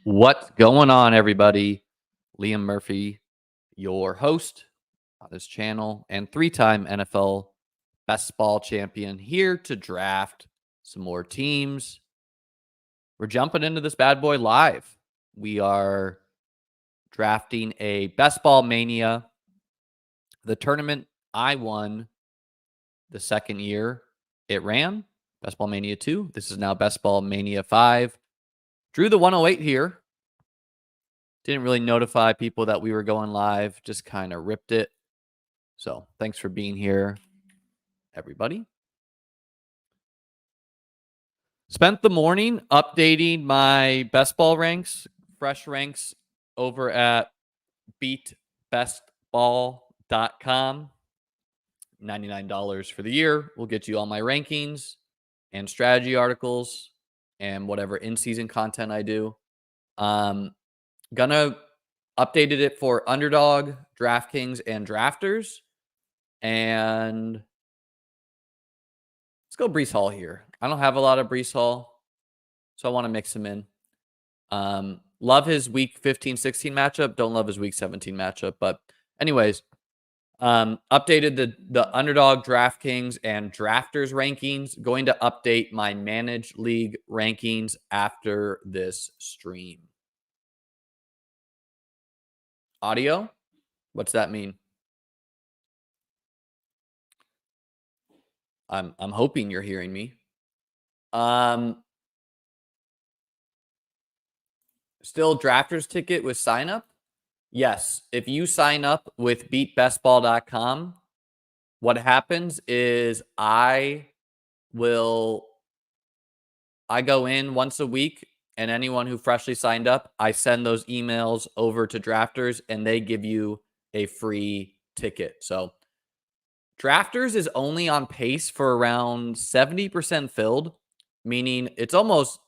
What's going on, everybody? Liam Murphy, your host on this channel and three-time NFL best ball champion, here to draft some more teams. We're jumping into this bad boy live. We are drafting a Best Ball Mania, the tournament I won the second year it ran, Best Ball Mania 2. This is now Best Ball Mania 5. Drew the 108 here. Didn't really notify people that we were going live, just kind of ripped it. So thanks for being here, everybody. Spent the morning updating my best ball ranks, fresh ranks over at beatbestball.com. $99 for the year will get you all my rankings and strategy articles and whatever in-season content I do. Gonna updated it for Underdog, DraftKings, and Drafters. And let's go Breece Hall here. I don't have a lot of Breece Hall, so I want to mix him in. Love his week 15-16 matchup. Don't love his week 17 matchup. But anyways, updated the Underdog, DraftKings, and Drafters rankings. Going to update my Managed League rankings after this stream. Audio? What's that mean? I'm hoping you're hearing me. Still drafters ticket with sign up? Yes. If you sign up with beatbestball.com, what happens is I go in once a week, and anyone who freshly signed up, I send those emails over to drafters and they give you a free ticket. So drafters is only on pace for around 70% filled, meaning it's almost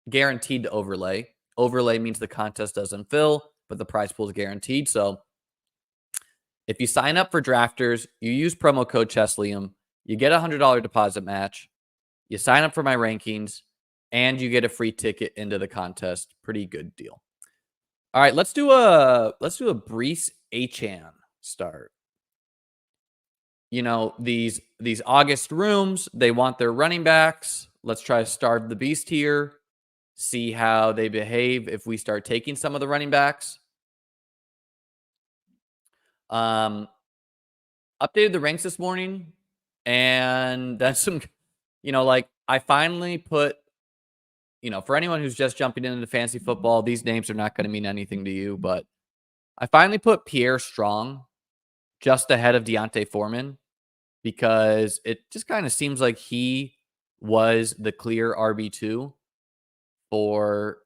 guaranteed to overlay. Overlay means the contest doesn't fill, but the prize pool is guaranteed. So if you sign up for drafters, you use promo code ChessLiam, you get a $100 deposit match, you sign up for my rankings, and you get a free ticket into the contest. Pretty good deal. All right, let's do a Breece Achane start. You know, these August rooms, they want their running backs. Let's try to starve the beast here. See how they behave if we start taking some of the running backs. Updated the ranks this morning, and that's some, like I finally put, for anyone who's just jumping into fantasy football, these names are not going to mean anything to you, but I finally put Pierre Strong just ahead of D'Onta Foreman because it just kind of seems like he was the clear RB2 for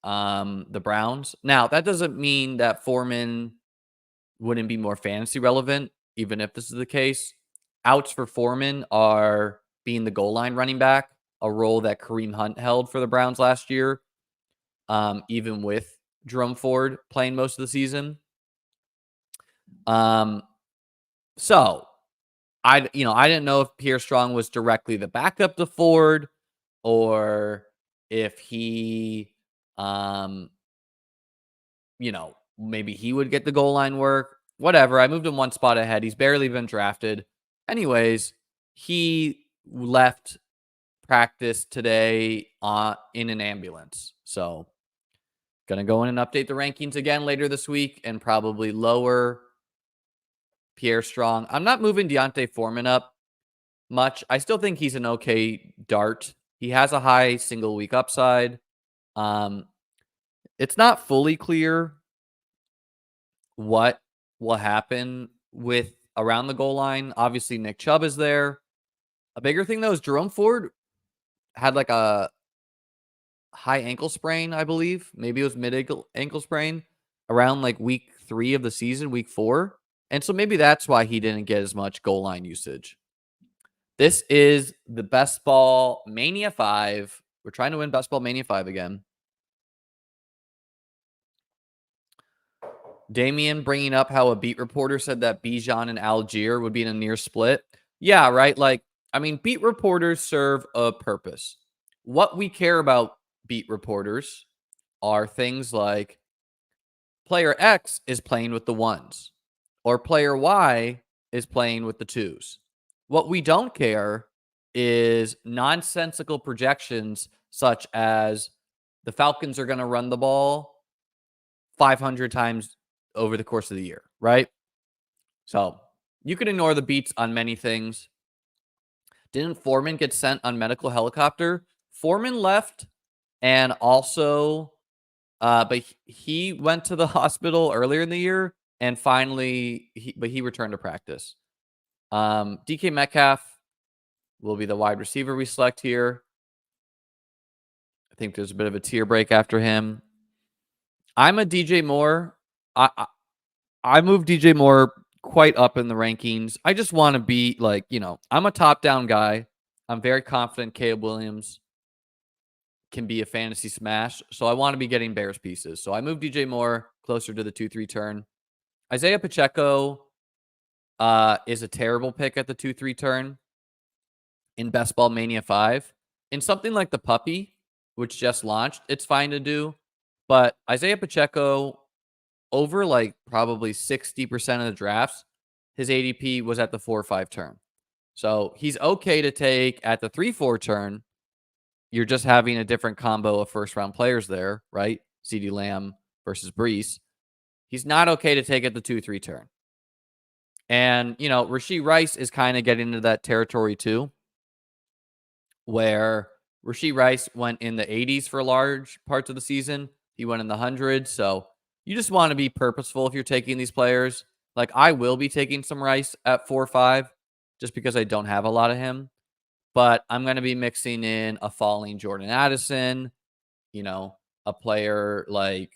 the Browns. Now, that doesn't mean that Foreman wouldn't be more fantasy relevant, even if this is the case. Outs for Foreman are being the goal line running back, a role that Kareem Hunt held for the Browns last year, even with Jerome Ford playing most of the season. So I didn't know if Pierre Strong was directly the backup to Ford or if he, maybe he would get the goal line work. Whatever. I moved him one spot ahead. He's barely been drafted. Anyways, he left practice today in an ambulance. So going to go in and update the rankings again later this week and probably lower Pierre Strong. I'm not moving D'Onta Foreman up much. I still think he's an okay dart. He has a high single week upside. It's not fully clear what will happen with around the goal line. Obviously, Nick Chubb is there. A bigger thing, though, is Jerome Ford had like a high ankle sprain, I believe. Maybe it was mid-ankle sprain around like week 3 of the season, week 4. And so maybe that's why he didn't get as much goal line usage. This is the Best Ball Mania 5. We're trying to win Best Ball Mania 5 again. Damien bringing up how a beat reporter said that Bijan and Algier would be in a near split. Yeah, right? Beat reporters serve a purpose. What we care about beat reporters are things like player X is playing with the ones, or player Y is playing with the twos. What we don't care is nonsensical projections such as the Falcons are going to run the ball 500 times over the course of the year, right? So you can ignore the beats on many things. Didn't Foreman get sent on medical helicopter? Foreman left, and also, but he went to the hospital earlier in the year, and finally, he returned to practice. DK Metcalf will be the wide receiver we select here. I think there's a bit of a tier break after him. I'm a DJ Moore. I moved DJ Moore quite up in the rankings. I just want to be like, I'm a top-down guy. I'm very confident Caleb Williams can be a fantasy smash. So I want to be getting Bears pieces. So I moved DJ Moore closer to the 2-3 turn. Isaiah Pacheco is a terrible pick at the 2-3 turn in Best Ball Mania 5. In something like the Puppy, which just launched, it's fine to do. But Isaiah Pacheco, over like probably 60% of the drafts, his ADP was at the 4-5 turn. So he's okay to take at the 3-4 turn. You're just having a different combo of first-round players there, right? CeeDee Lamb versus Brees. He's not okay to take at the 2-3 turn. And, Rashee Rice is kind of getting into that territory too, where Rashee Rice went in the 80s for large parts of the season. He went in the hundreds. So you just want to be purposeful if you're taking these players. Like I will be taking some Rice at 4-5 just because I don't have a lot of him. But I'm going to be mixing in a falling Jordan Addison, a player like,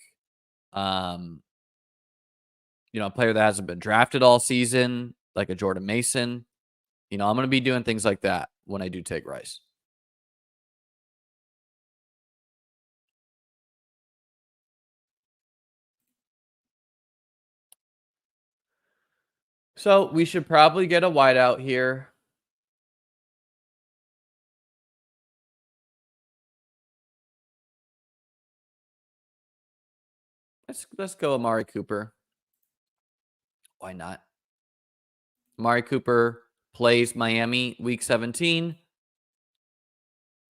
a player that hasn't been drafted all season, like a Jordan Mason. I'm going to be doing things like that when I do take Rice. So we should probably get a wideout here. Let's go Amari Cooper. Why not? Amari Cooper plays Miami week 17.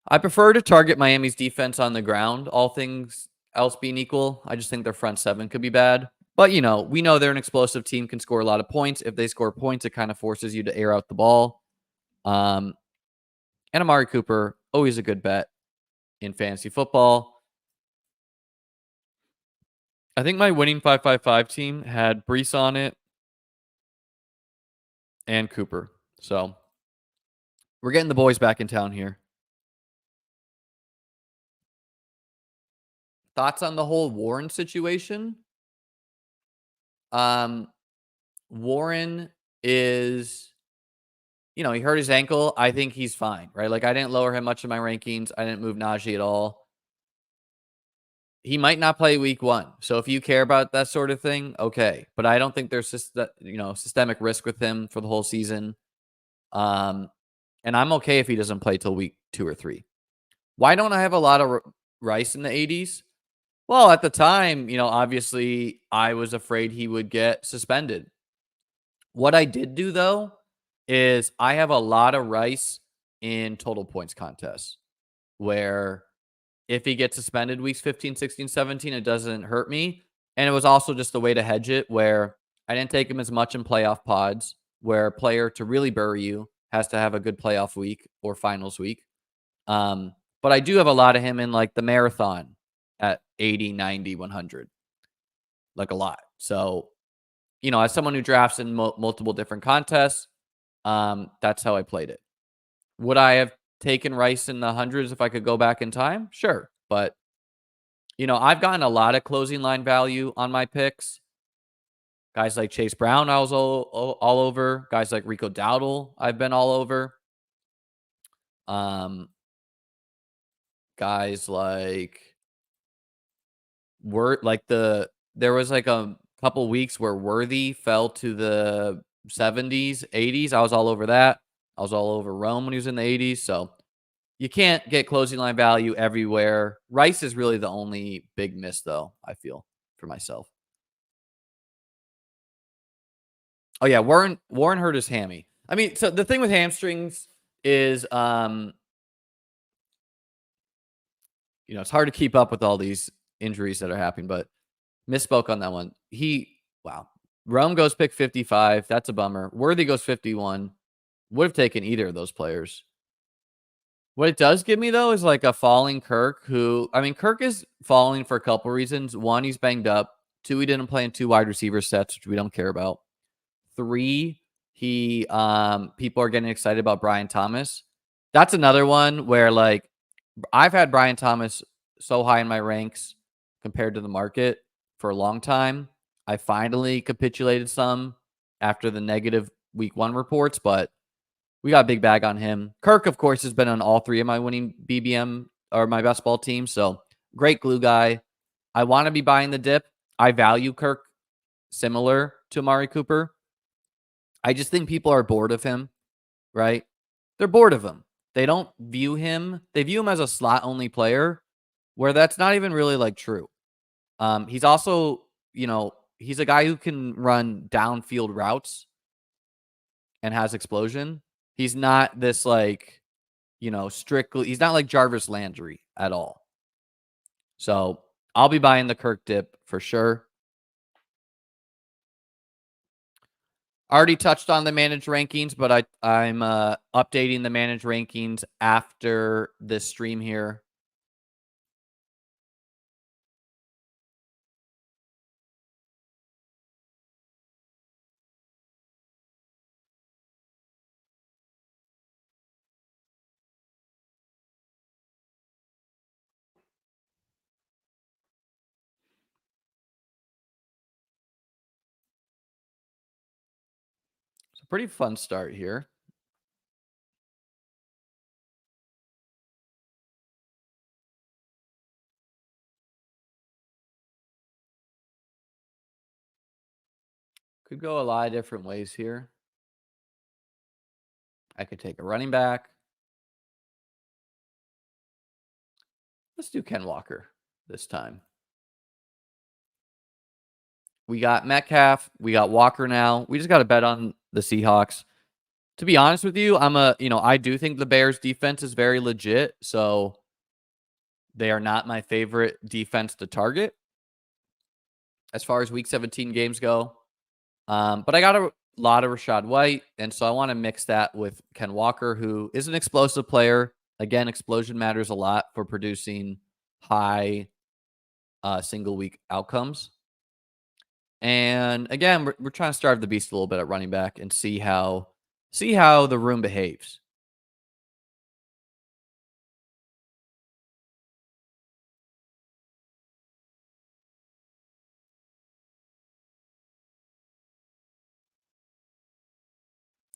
I prefer to target Miami's defense on the ground, all things else being equal. I just think their front seven could be bad. But, we know they're an explosive team, can score a lot of points. If they score points, it kind of forces you to air out the ball. And Amari Cooper, always a good bet in fantasy football. I think my winning 5-5-5 team had Brees on it and Cooper. So we're getting the boys back in town here. Thoughts on the whole Warren situation? Warren is, he hurt his ankle. I think he's fine, right? Like I didn't lower him much in my rankings. I didn't move Najee at all. He might not play week 1. So if you care about that sort of thing, okay. But I don't think there's systemic risk with him for the whole season. And I'm okay if he doesn't play till week 2 or 3. Why don't I have a lot of Rice in the 80s? Well, at the time, obviously I was afraid he would get suspended. What I did do though is I have a lot of Rice in total points contests where if he gets suspended weeks 15, 16, 17, it doesn't hurt me. And it was also just a way to hedge it where I didn't take him as much in playoff pods where a player to really bury you has to have a good playoff week or finals week. But I do have a lot of him in like the marathon at 80, 90, 100. Like a lot. So, as someone who drafts in multiple different contests, that's how I played it. Would I have taken Rice in the hundreds if I could go back in time? Sure. But, I've gotten a lot of closing line value on my picks. Guys like Chase Brown, I was all over. Guys like Rico Dowdle, I've been all over. Guys like there was like a couple weeks where Worthy fell to the 70s, 80s. I was all over that. I was all over Rome when he was in the 80s. So You can't get closing line value everywhere. Rice is really the only big miss, though, I feel, for myself. Oh, yeah, Warren hurt his hammy. I mean, so the thing with hamstrings is, it's hard to keep up with all these injuries that are happening, but misspoke on that one. Wow. Rome goes pick 55. That's a bummer. Worthy goes 51. Would have taken either of those players. What it does give me, though, is like a falling Kirk who, I mean, Kirk is falling for a couple reasons. One, he's banged up. Two, he didn't play in 2 wide receiver sets, which we don't care about. 3, people are getting excited about Brian Thomas. That's another one where, like, I've had Brian Thomas so high in my ranks compared to the market for a long time. I finally capitulated some after the negative week 1 reports, but we got a big bag on him. Kirk, of course, has been on all 3 of my winning BBM or my best ball teams. So great glue guy. I want to be buying the dip. I value Kirk similar to Amari Cooper. I just think people are bored of him, right? They're bored of him. They don't view him. They view him as a slot only player where that's not even really like true. He's also, he's a guy who can run downfield routes and has explosion. He's not this like, strictly, he's not like Jarvis Landry at all. So I'll be buying the Kirk dip for sure. Already touched on the managed rankings, but I'm updating the managed rankings after this stream here. It's a pretty fun start here. Could go a lot of different ways here. I could take a running back. Let's do Ken Walker this time. We got Metcalf. We got Walker now. We just got to bet on the Seahawks. To be honest with you, I do think the Bears defense is very legit. So they are not my favorite defense to target as far as week 17 games go. But I got a lot of Rachaad White. And so I want to mix that with Ken Walker, who is an explosive player. Again, explosion matters a lot for producing high single week outcomes. And again, we're trying to starve the beast a little bit at running back and see how the room behaves.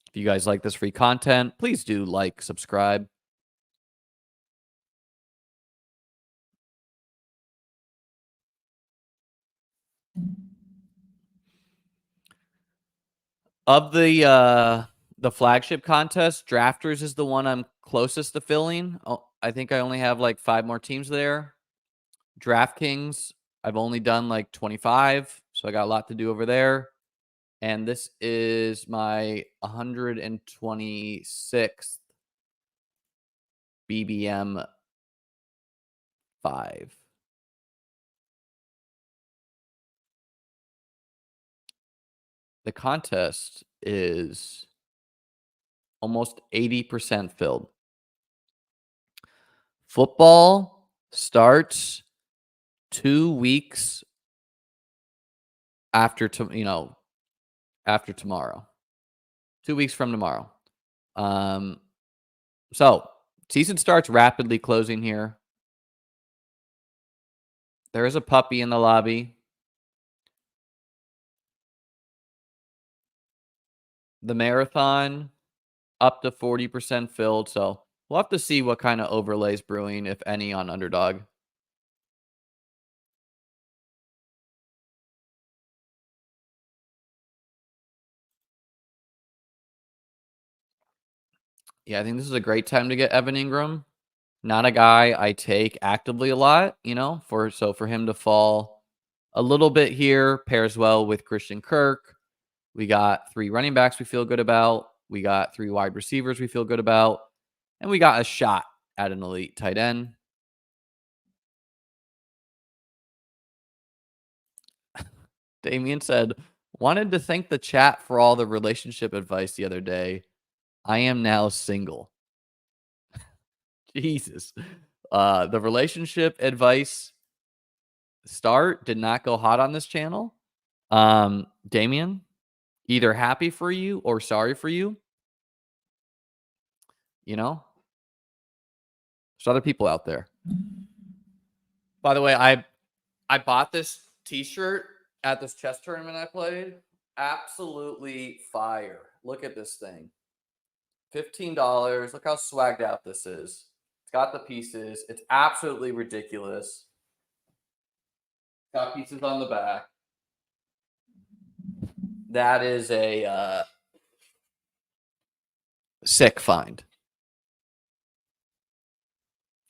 If you guys like this free content, please do like, subscribe. Of the flagship contest, Drafters is the one I'm closest to filling. Oh, I think I only have like 5 more teams there. DraftKings, I've only done like 25, so I got a lot to do over there. And this is my 126th BBM 5. The contest is almost 80% filled. Football starts 2 weeks after tomorrow. 2 weeks from tomorrow. So season starts rapidly closing here. There is a puppy in the lobby. The marathon up to 40% filled. So we'll have to see what kind of overlays brewing, if any, on Underdog. Yeah, I think this is a great time to get Evan Ingram. Not a guy I take actively a lot, for him to fall a little bit here pairs well with Christian Kirk. We got 3 running backs we feel good about. We got 3 wide receivers we feel good about. And we got a shot at an elite tight end. Damien said, wanted to thank the chat for all the relationship advice the other day. I am now single. Jesus. The relationship advice start did not go hot on this channel. Damien, either happy for you or sorry for you. There's other people out there. By the way, I bought this t-shirt at this chess tournament I played. Absolutely fire. Look at this thing. $15. Look how swagged out this is. It's got the pieces. It's absolutely ridiculous. Got pieces on the back. That is a sick find.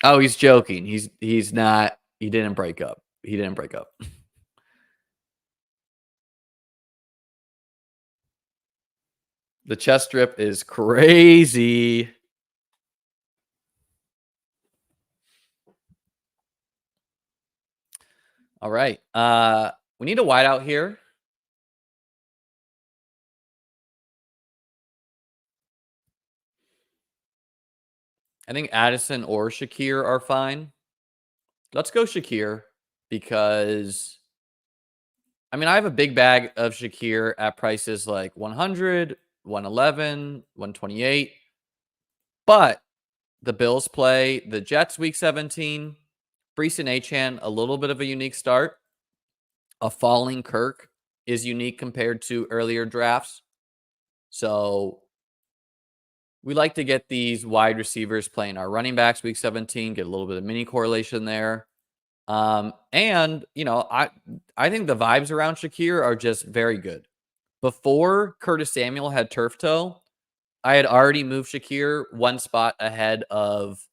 Oh, he's joking. He's not. He didn't break up. He didn't break up. The chest strip is crazy. All right. We need a wideout here. I think Addison or Shakir are fine. Let's go Shakir because, I have a big bag of Shakir at prices like 100, 111, 128. But the Bills play the Jets week 17. Breece Achane, a little bit of a unique start. A falling Kirk is unique compared to earlier drafts. So we like to get these wide receivers playing our running backs week 17, get a little bit of mini correlation there. And, I think the vibes around Shakir are just very good. Before Curtis Samuel had turf toe, I had already moved Shakir one spot ahead of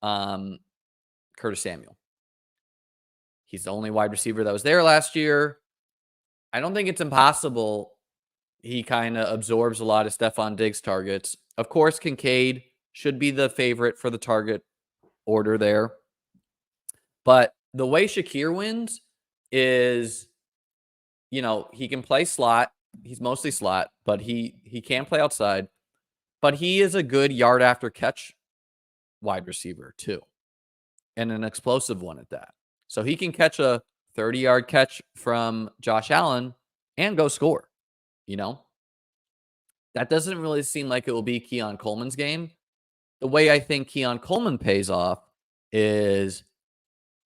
Curtis Samuel. He's the only wide receiver that was there last year. I don't think it's impossible. He kind of absorbs a lot of Stephon Diggs targets. Of course, Kincaid should be the favorite for the target order there. But the way Shakir wins is, he can play slot. He's mostly slot, but he can play outside. But he is a good yard after catch wide receiver too, and an explosive one at that. So he can catch a 30-yard catch from Josh Allen and go score. That doesn't really seem like it will be Keon Coleman's game. The way I think Keon Coleman pays off is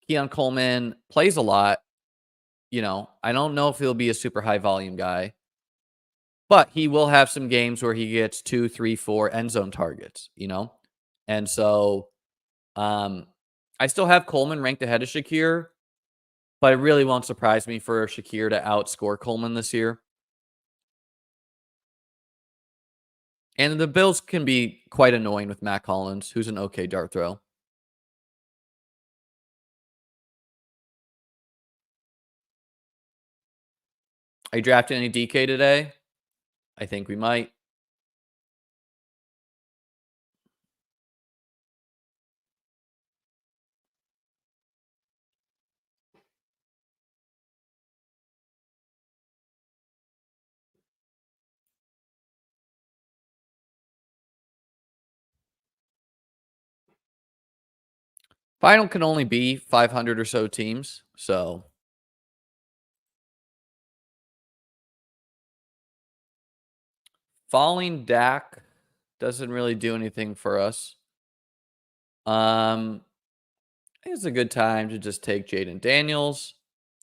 Keon Coleman plays a lot. I don't know if he'll be a super high volume guy, but he will have some games where he gets 2, 3, 4 end zone targets, And so I still have Coleman ranked ahead of Shakir, but it really won't surprise me for Shakir to outscore Coleman this year. And the Bills can be quite annoying with Matt Collins, who's an okay dart throw. Are you drafting any DK today? I think we might. Final can only be 500 or so teams, so falling Dak doesn't really do anything for us. I think it's a good time to just take Jaden Daniels.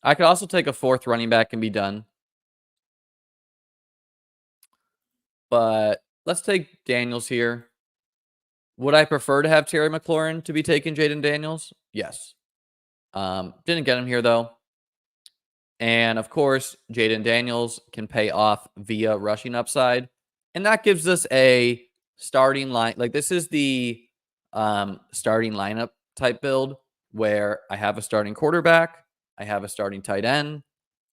I could also take a 4th running back and be done. But let's take Daniels here. Would I prefer to have Terry McLaurin to be taking Jaden Daniels? Yes. Didn't get him here, though. And, of course, Jaden Daniels can pay off via rushing upside. And that gives us a starting line. Like, this is the starting lineup type build where I have a starting quarterback, I have a starting tight end,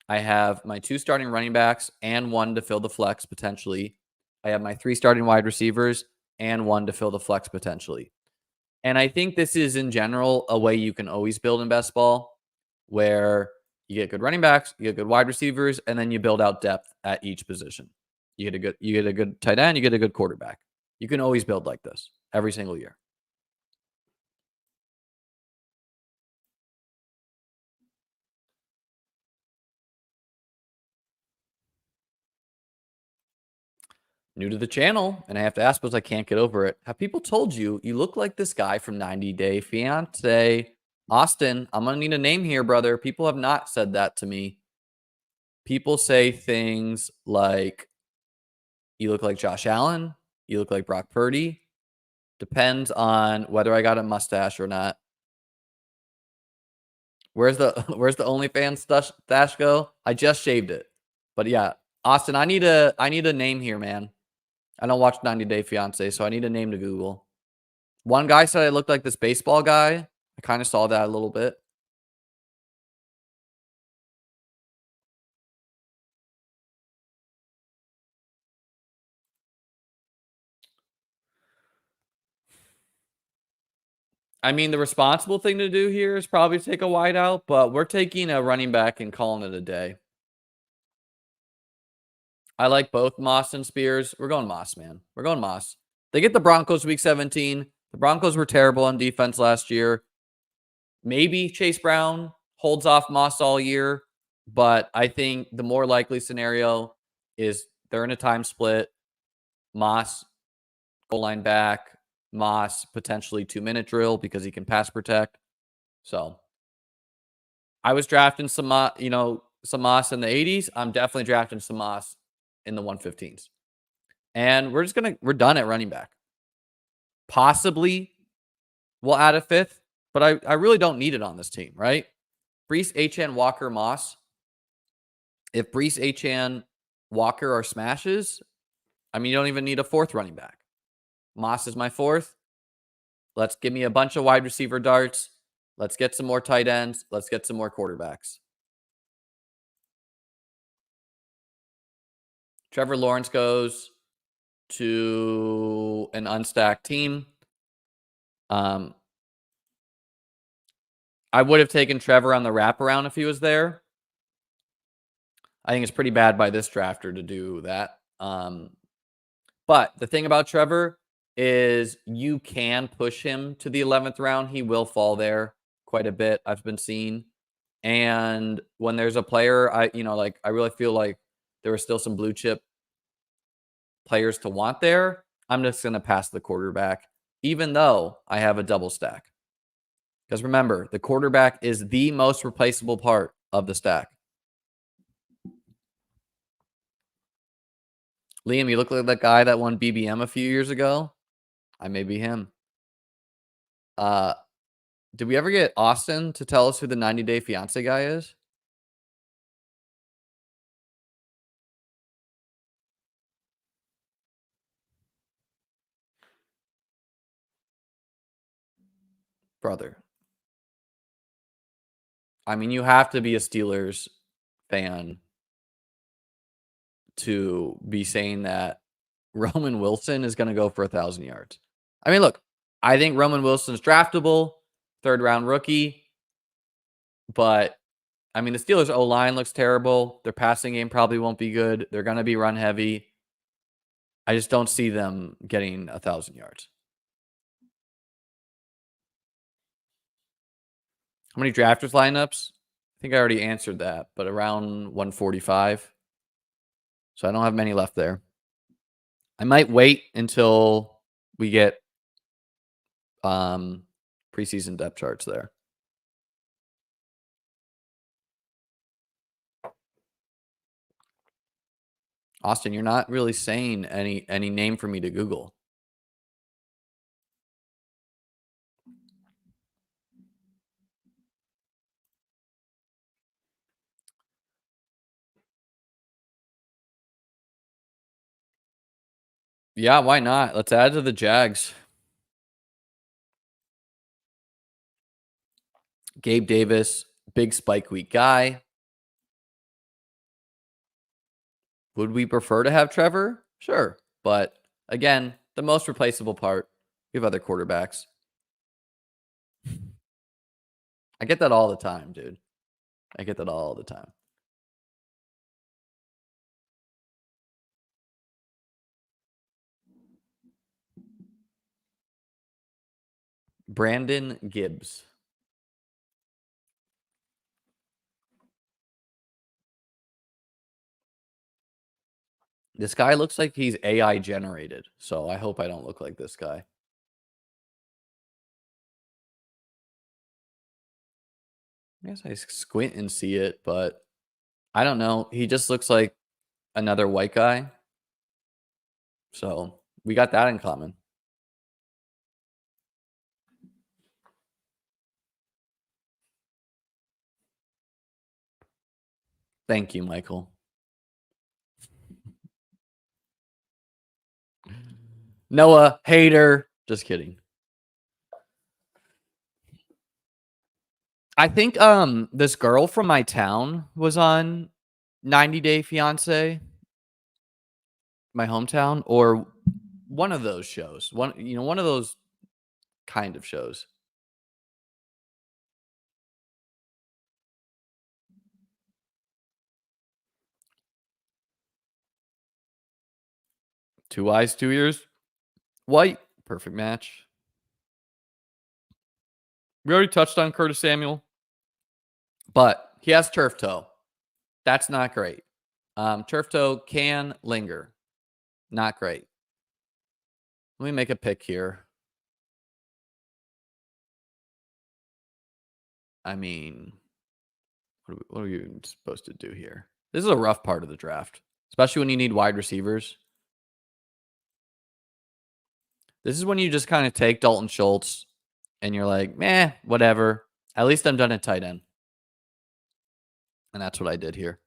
I have my 2 starting running backs and 1 to fill the flex potentially. I have my 3 starting wide receivers and 1 to fill the flex potentially. And I think this is in general a way you can always build in best ball where you get good running backs, you get good wide receivers, and then you build out depth at each position. You get a good tight end, you get a good quarterback. You can always build like this every single year. New to the channel, and I have to ask because I can't get over it. Have people told you you look like this guy from 90 Day Fiance? Austin, I'm gonna need a name here, brother. People have not said that to me. People say things like you look like Josh Allen, you look like Brock Purdy. Depends on whether I got a mustache or not. Where's the where's the OnlyFans stash go? I just shaved it. But yeah, Austin, I need a name here, man. I don't watch 90 Day Fiance, so I need a name to Google. One guy said I looked like this baseball guy. I kind of saw that a little bit. I mean, the responsible thing to do here is probably take a wide out, but we're taking a running back and calling it a day. I like both Moss and Spears. We're going Moss, man. We're going Moss. They get the Broncos week 17. The Broncos were terrible on defense last year. Maybe Chase Brown holds off Moss all year, but I think the more likely scenario is they're in a time split. Moss, goal line back. Moss, potentially 2-minute drill because he can pass protect. So I was drafting some Moss in the 80s. I'm definitely drafting some Moss in the 115s. And we're done at running back. Possibly we'll add a fifth, but I really don't need it on this team, right? Breece, Achane, Walker, Moss. If Breece, Achane, Walker are smashes, I mean, you don't even need a fourth running back. Moss is my fourth. Let's give me a bunch of wide receiver darts. Let's get some more tight ends. Let's get some more quarterbacks. Trevor Lawrence goes to an unstacked team. I would have taken Trevor on the wraparound if he was there. I think it's pretty bad by this drafter to do that. But the thing about Trevor is you can push him to the 11th round. He will fall there quite a bit, I've been seeing. And when there's a player, I really feel like there are still some blue chip players to want there. I'm just going to pass the quarterback, even though I have a double stack. Because remember, the quarterback is the most replaceable part of the stack. Liam, you look like that guy that won BBM a few years ago. I may be him. Did we ever get Austin to tell us who the 90 Day Fiance guy is? Brother. I mean, you have to be a Steelers fan to be saying that Roman Wilson is going to go for 1,000 yards. I mean, look, I think Roman Wilson's draftable, 3rd-round rookie, but I mean, the Steelers' O-line looks terrible. Their passing game probably won't be good. They're going to be run heavy. I just don't see them getting 1,000 yards. How many drafters lineups? I think I already answered that, but around 145. So I don't have many left there. I might wait until we get preseason depth charts there. Austin, you're not really saying any name for me to Google. Yeah, why not? Let's add to the Jags. Gabe Davis, big spike week guy. Would we prefer to have Trevor? Sure. But again, the most replaceable part, we have other quarterbacks. I get that all the time, dude. I get that all the time. Brandon Gibbs. This guy looks like he's AI generated, so I hope I don't look like this guy. I guess I squint and see it, but I don't know. He just looks like another white guy. So we got that in common. Thank you, Michael. Noah, hater. Just kidding. I think this girl from my town was on 90 Day Fiance, my hometown, or one of those shows. One of those kind of shows. Two eyes, 2 ears. White. Perfect match. We already touched on Curtis Samuel, but he has turf toe. That's not great. Turf toe can linger. Not great. Let me make a pick here. I mean, what are you supposed to do here? This is a rough part of the draft, especially when you need wide receivers. This is when you just kind of take Dalton Schultz and you're like, meh, whatever. At least I'm done at tight end. And that's what I did here.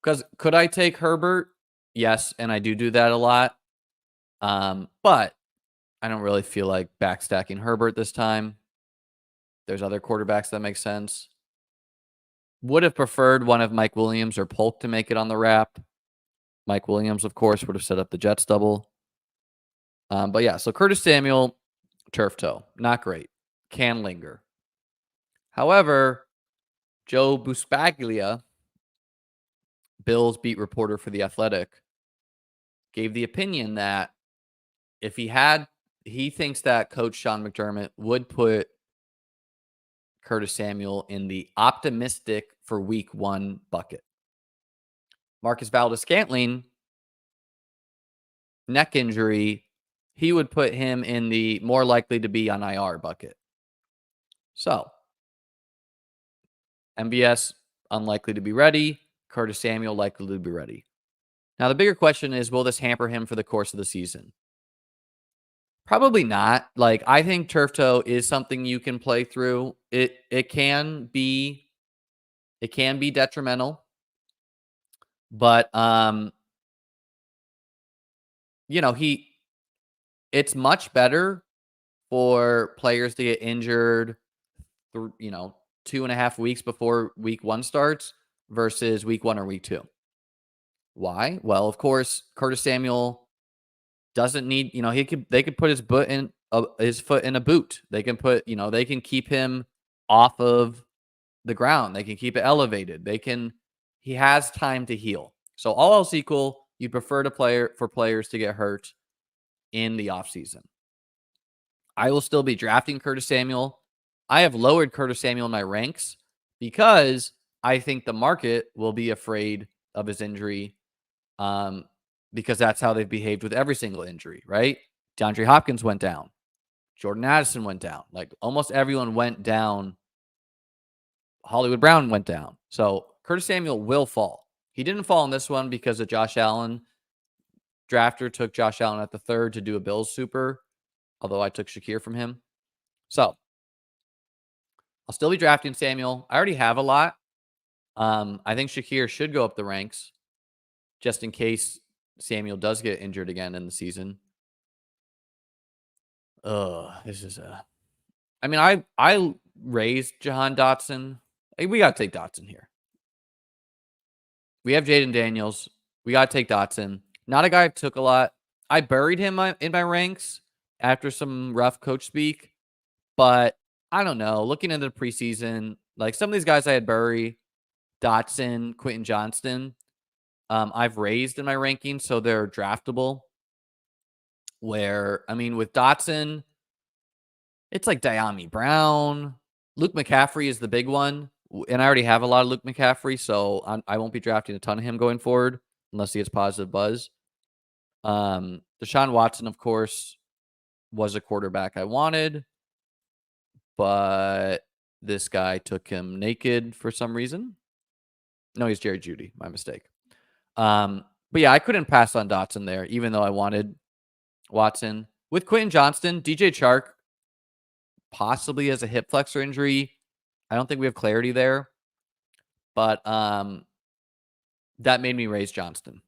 Because could I take Herbert? Yes, and I do that a lot. But I don't really feel like backstacking Herbert this time. There's other quarterbacks that make sense. Would have preferred one of Mike Williams or Polk to make it on the wrap. Mike Williams, of course, would have set up the Jets double. But yeah, so Curtis Samuel, turf toe, not great. Can linger. However, Joe Buscaglia, Bills beat reporter for The Athletic, gave the opinion that if he thinks that Coach Sean McDermott would put Curtis Samuel in the optimistic for week 1 bucket. Marcus Valdes-Scantling, neck injury, he would put him in the more likely to be on IR bucket. So, MVS unlikely to be ready. Curtis Samuel likely to be ready. Now, the bigger question is, will this hamper him for the course of the season? Probably not. Like, I think turf toe is something you can play through. It can be detrimental, but it's much better for players to get injured 2.5 weeks before week 1 starts versus week 1 or week 2. Why? Well, of course, Curtis Samuel doesn't need, they could put his foot in a boot. They can they can keep him off of the ground. They can keep it elevated. He has time to heal. So all else equal, you prefer for players to get hurt in the offseason. I will still be drafting Curtis Samuel. I have lowered Curtis Samuel in my ranks because I think the market will be afraid of his injury, because that's how they've behaved with every single injury, right? DeAndre Hopkins went down. Jordan Addison went down. Like, almost everyone went down. Hollywood Brown went down. So Curtis Samuel will fall. He didn't fall in this one because of Josh Allen. Drafter took Josh Allen at the 3rd to do a Bills super, although I took Shakir from him. So I'll still be drafting Samuel. I already have a lot. I think Shakir should go up the ranks just in case Samuel does get injured again in the season. This is I raised Jahan Dotson. We got to take Dotson here. We have Jaden Daniels. We got to take Dotson. Not a guy I took a lot. I buried him in my ranks after some rough coach speak, but I don't know. Looking into the preseason, like some of these guys I had Burry, Dotson, Quentin Johnston, I've raised in my rankings, so they're draftable. Where, I mean, with Dotson, it's like Dyami Brown. Luke McCaffrey is the big one. And I already have a lot of Luke McCaffrey, so I won't be drafting a ton of him going forward unless he gets positive buzz. Deshaun Watson, of course, was a quarterback I wanted, but this guy took him naked for some reason. No, he's Jerry Jeudy. My mistake. But yeah, I couldn't pass on Dotson there, even though I wanted Watson. With Quentin Johnston, DJ Chark possibly has a hip flexor injury. I don't think we have clarity there, but that made me raise Johnston.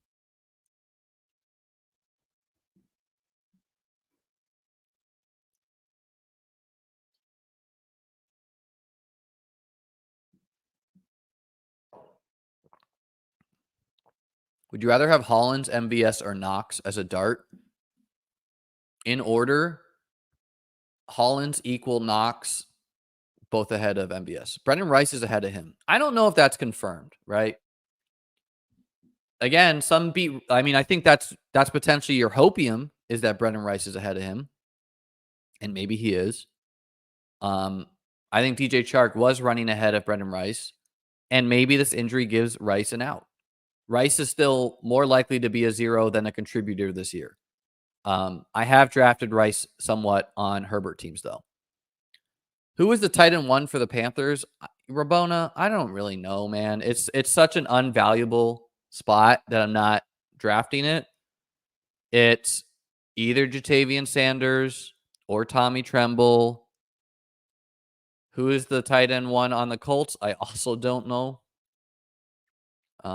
Would you rather have Hollins, MVS, or Knox as a dart? In order, Hollins equal Knox, both ahead of MVS. Brendan Rice is ahead of him. I don't know if that's confirmed, right? Again, I think that's potentially your hopium, is that Brendan Rice is ahead of him. And maybe he is. I think DJ Chark was running ahead of Brendan Rice. And maybe this injury gives Rice an out. Rice is still more likely to be a 0 than a contributor this year. I have drafted Rice somewhat on Herbert teams, though. Who is the tight end 1 for the Panthers? Rabona, I don't really know, man. It's such an unvaluable spot that I'm not drafting it. It's either Jatavian Sanders or Tommy Tremble. Who is the tight end 1 on the Colts? I also don't know. What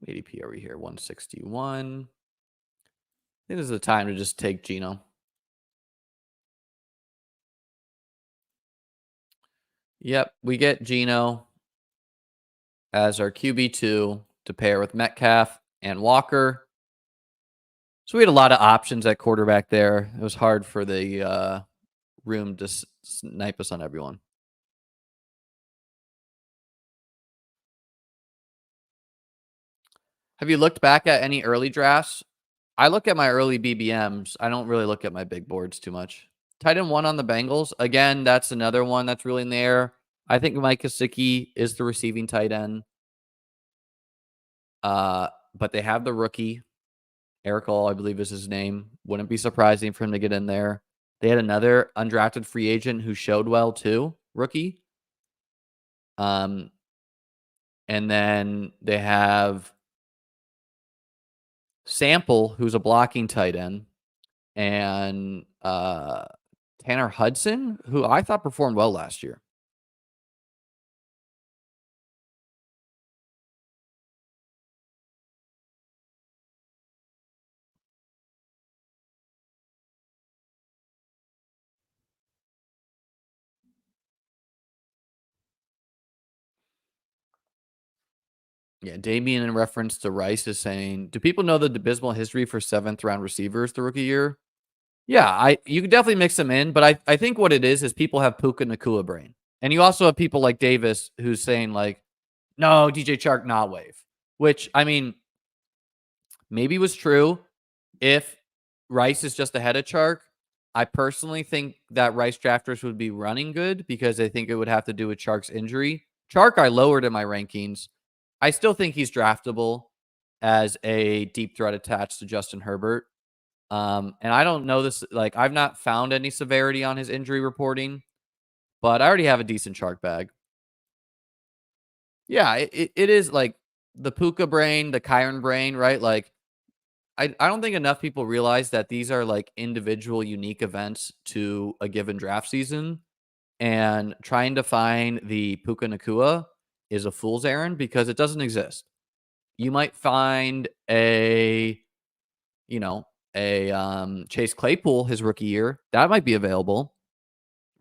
ADP are we here? 161. I think this is the time to just take Geno. Yep, we get Geno as our QB2 to pair with Metcalf and Walker. So we had a lot of options at quarterback there. It was hard for the room to snipe us on everyone. Have you looked back at any early drafts? I look at my early BBMs. I don't really look at my big boards too much. Tight end 1 on the Bengals. Again, that's another one that's really in the air. I think Mike Gesicki is the receiving tight end. But they have the rookie. Eric All, I believe is his name. Wouldn't be surprising for him to get in there. They had another undrafted free agent who showed well too, rookie. And then they have Sample, who's a blocking tight end, and Tanner Hudson, who I thought performed well last year. Yeah, Damien, in reference to Rice, is saying, do people know the abysmal history for 7th round receivers the rookie year? Yeah, you could definitely mix them in, but I think what it is people have Puka Nacua brain. And you also have people like Davis who's saying, like, no, DJ Chark, not wave. Which, I mean, maybe was true if Rice is just ahead of Chark. I personally think that Rice drafters would be running good because I think it would have to do with Chark's injury. Chark, I lowered in my rankings. I still think he's draftable as a deep threat attached to Justin Herbert. And I don't know this, like, I've not found any severity on his injury reporting, but I already have a decent Chark bag. Yeah, it is like the Puka brain, the Kyron brain, right? Like, I don't think enough people realize that these are like individual unique events to a given draft season. And trying to find the Puka Nacua is a fool's errand because it doesn't exist. You might find a Chase Claypool his rookie year. That might be available.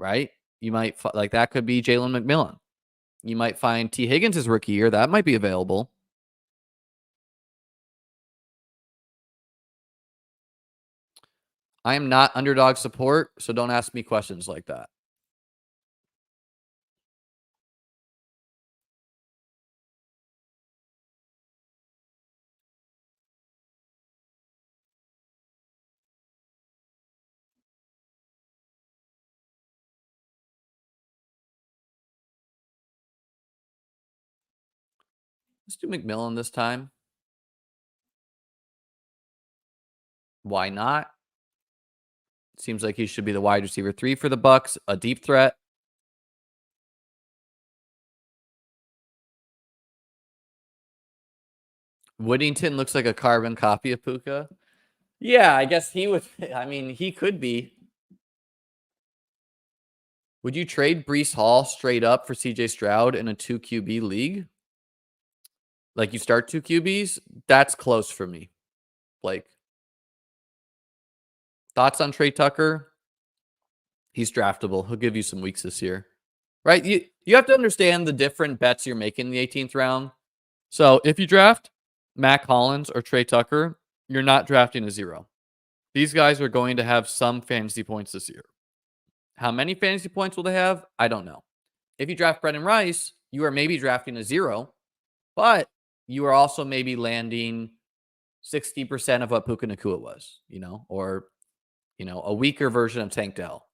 right? You might like that could be Jalen McMillan. You might find T. Higgins' rookie year. That might be available. I am not underdog support, so don't ask me questions like that. Let's do McMillan this time. Why not? Seems like he should be the wide receiver 3 for the Bucks, a deep threat. Whittington looks like a carbon copy of Puka. Yeah, I guess he would. I mean, he could be. Would you trade Brees Hall straight up for CJ Stroud in a 2 QB league? Like you start 2 QBs? That's close for me. Like, thoughts on Trey Tucker? He's draftable. He'll give you some weeks this year. Right? You have to understand the different bets you're making in the 18th round. So if you draft Mac Hollins or Trey Tucker, you're not drafting a 0. These guys are going to have some fantasy points this year. How many fantasy points will they have? I don't know. If you draft Brendan Rice, you are maybe drafting a 0, but you are also maybe landing 60% of what Puka Nacua was, or, a weaker version of Tank Dell.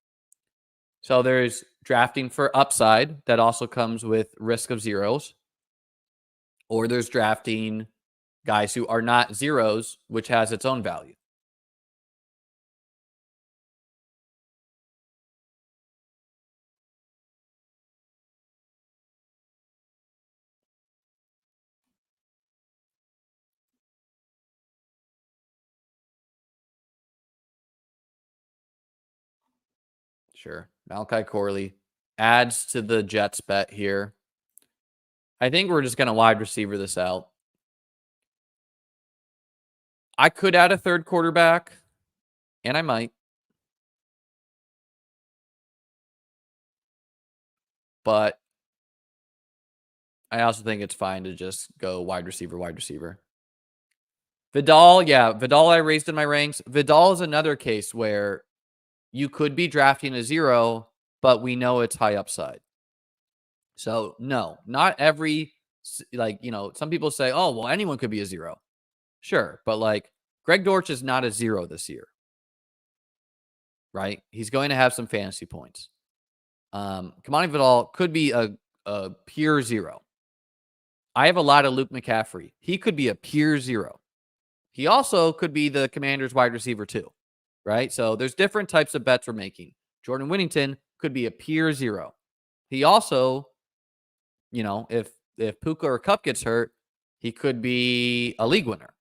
So there's drafting for upside that also comes with risk of zeros, or there's drafting guys who are not zeros, which has its own value. Sure. Malachi Corley adds to the Jets bet here. I think we're just going to wide receiver this out. I could add a third quarterback, and I might. But I also think it's fine to just go wide receiver, wide receiver. Vidal, yeah. Vidal I raised in my ranks. Vidal is another case where you could be drafting a 0, but we know it's high upside. So, no, not every, some people say, oh, well, anyone could be a 0. Sure. But Greg Dortch is not a 0 this year, right? He's going to have some fantasy points. Kamani Vidal could be a pure 0. I have a lot of Luke McCaffrey. He could be a pure 0. He also could be the Commanders wide receiver too, right? So there's different types of bets we're making. Jordan Whittington could be a pure 0. He also, if Puka or Cup gets hurt, he could be a league winner,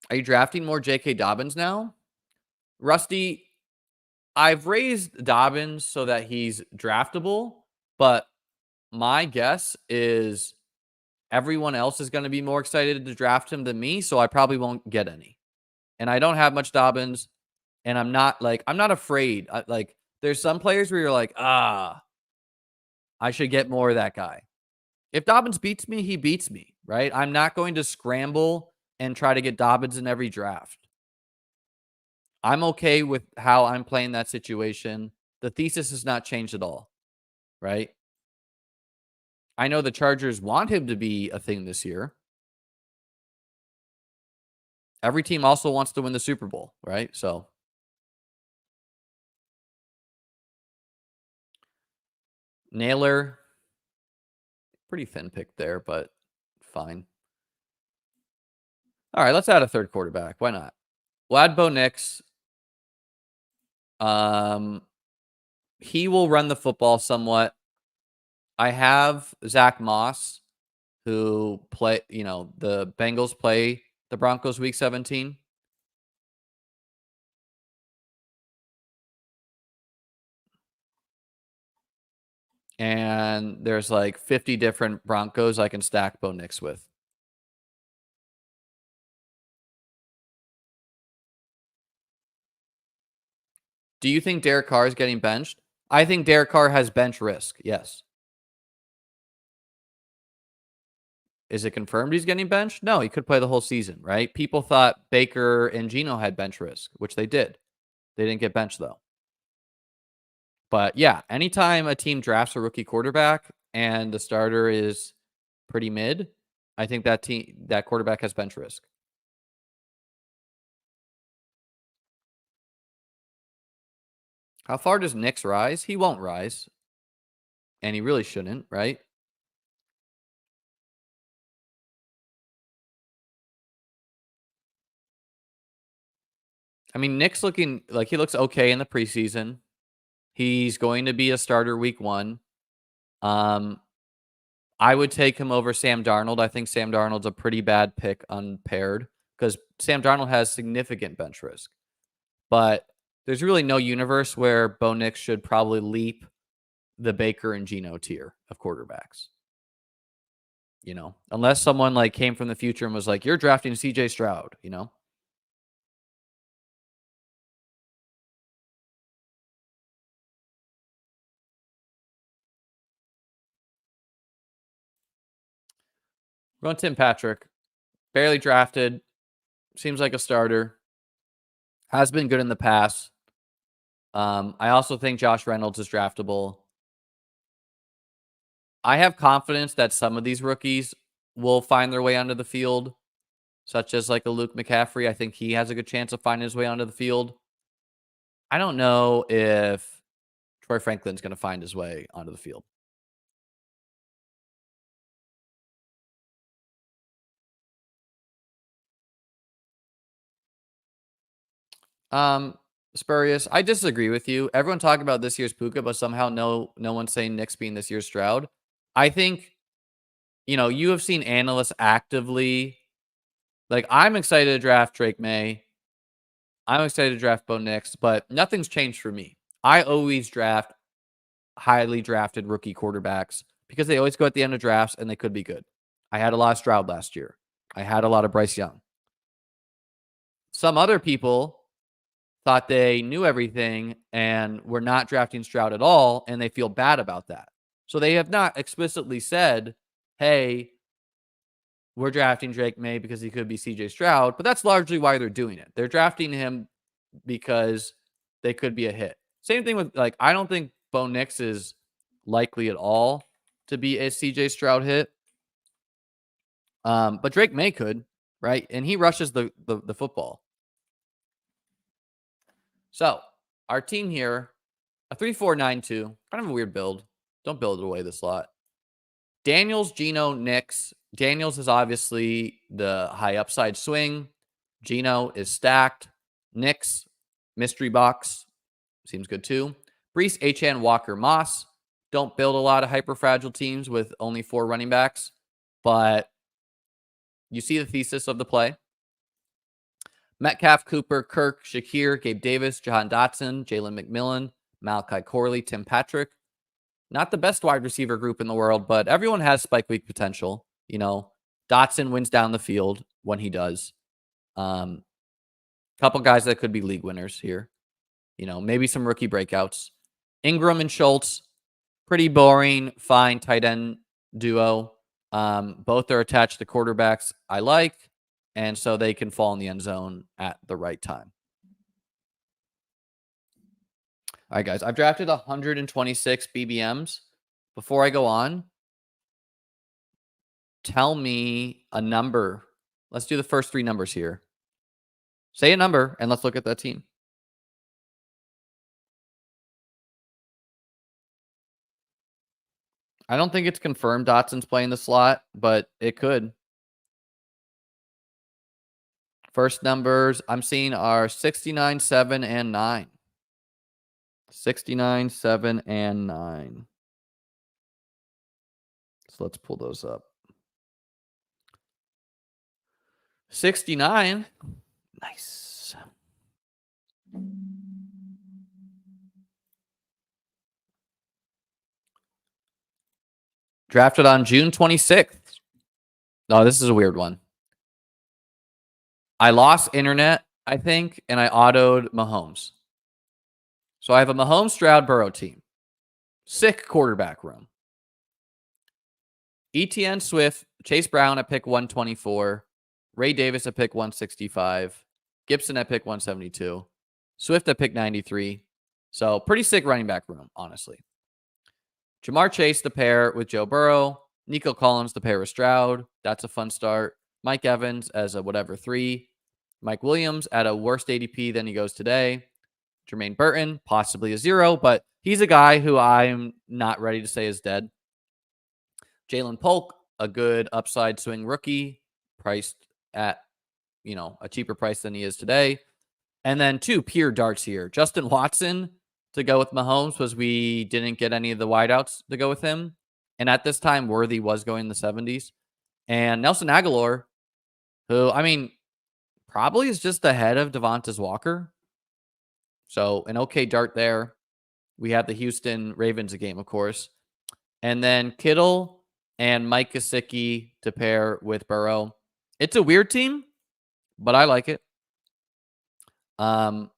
Are you drafting more J.K. Dobbins now? Rusty, I've raised Dobbins so that he's draftable, but my guess is everyone else is going to be more excited to draft him than me, so I probably won't get any. And I don't have much Dobbins, and I'm not afraid. There's some players where you're like, I should get more of that guy. If Dobbins beats me, he beats me, right? I'm not going to scramble and try to get Dobbins in every draft. I'm okay with how I'm playing that situation. The thesis has not changed at all, right? I know the Chargers want him to be a thing this year. Every team also wants to win the Super Bowl, right? So Naylor, pretty thin pick there, but fine. All right, let's add a third quarterback. Why not? Vlad Bo Nix. He will run the football somewhat. I have Zach Moss, who the Bengals play the Broncos week 17. And there's 50 different Broncos I can stack Bo Nix with. Do you think Derek Carr is getting benched? I think Derek Carr has bench risk. Yes. Is it confirmed he's getting benched? No, he could play the whole season, right? People thought Baker and Geno had bench risk, which they did. They didn't get benched though. But yeah, anytime a team drafts a rookie quarterback and the starter is pretty mid, I think that quarterback has bench risk. How far does Nix rise? He won't rise. And he really shouldn't, right? I mean, Nick's looking like he looks okay in the preseason. He's going to be a starter week 1. I would take him over Sam Darnold. I think Sam Darnold's a pretty bad pick unpaired because Sam Darnold has significant bench risk. But there's really no universe where Bo Nix should probably leap the Baker and Geno tier of quarterbacks. You know, unless someone like came from the future and was like, "You're drafting CJ Stroud," you know? We're going Tim Patrick. Barely drafted. Seems like a starter. Has been good in the past. I also think Josh Reynolds is draftable. I have confidence that some of these rookies will find their way onto the field, such as like a Luke McCaffrey. I think he has a good chance of finding his way onto the field. I don't know if Troy Franklin's going to find his way onto the field. Spurious. I disagree with you. Everyone talking about this year's Puka, but somehow no one's saying Nick's being this year's Stroud. I think, you have seen analysts actively like I'm excited to draft Drake May. I'm excited to draft Bo Nix, but nothing's changed for me. I always draft highly drafted rookie quarterbacks because they always go at the end of drafts and they could be good. I had a lot of Stroud last year. I had a lot of Bryce Young. Some other people thought they knew everything and were not drafting Stroud at all, and they feel bad about that. So they have not explicitly said, hey, we're drafting Drake May because he could be CJ Stroud, but that's largely why they're doing it. They're drafting him because they could be a hit. Same thing with, like, I don't think Bo Nix is likely at all to be a CJ Stroud hit. But Drake May could, right? And he rushes the football. So our team here, a 3-4-9-2, kind of a weird build. Don't build it away this lot. Daniels, Geno, Nix. Daniels is obviously the high upside swing. Geno is stacked. Nix, mystery box. Seems good too. Breece, Achane, Walker, Moss. Don't build a lot of hyper fragile teams with only 4 running backs, but you see the thesis of the play. Metcalf, Cooper, Kirk, Shakir, Gabe Davis, Jahan Dotson, Jalen McMillan, Malachi Corley, Tim Patrick. Not the best wide receiver group in the world, but everyone has spike week potential. Dotson wins down the field when he does. Couple guys that could be league winners here. Maybe some rookie breakouts. Ingram and Schultz, pretty boring, fine tight end duo. Both are attached to quarterbacks I like, and so they can fall in the end zone at the right time. All right, guys, I've drafted 126 BBMs. Before I go on, tell me a number. Let's do the first 3 numbers here. Say a number, and let's look at that team. I don't think it's confirmed Dotson's playing the slot, but it could. First numbers I'm seeing are 69, 7, and 9. 69, 7, and 9. So let's pull those up. 69. Nice. Drafted on June 26th. Oh, this is a weird one. I lost internet, I think, and I autoed Mahomes. So I have a Mahomes, Stroud, Burrow team. Sick quarterback room. ETN, Swift, Chase Brown at pick 124, Ray Davis at pick 165, Gibson at pick 172, Swift at pick 93. So pretty sick running back room, honestly. Jamar Chase to pair with Joe Burrow, Nico Collins to pair with Stroud. That's a fun start. Mike Evans as a whatever 3. Mike Williams at a worse ADP than he goes today. Jermaine Burton, possibly a 0, but he's a guy who I'm not ready to say is dead. Jalen Polk, a good upside swing rookie, priced at, a cheaper price than he is today. And then 2 pure darts here. Justin Watson to go with Mahomes because we didn't get any of the wideouts to go with him. And at this time, Worthy was going in the 70s. And Nelson Aguilar, who, probably is just ahead of Devontae Walker. So an okay dart there. We have the Houston Ravens a game, of course. And then Kittle and Mike Gesicki to pair with Burrow. It's a weird team, but I like it. 7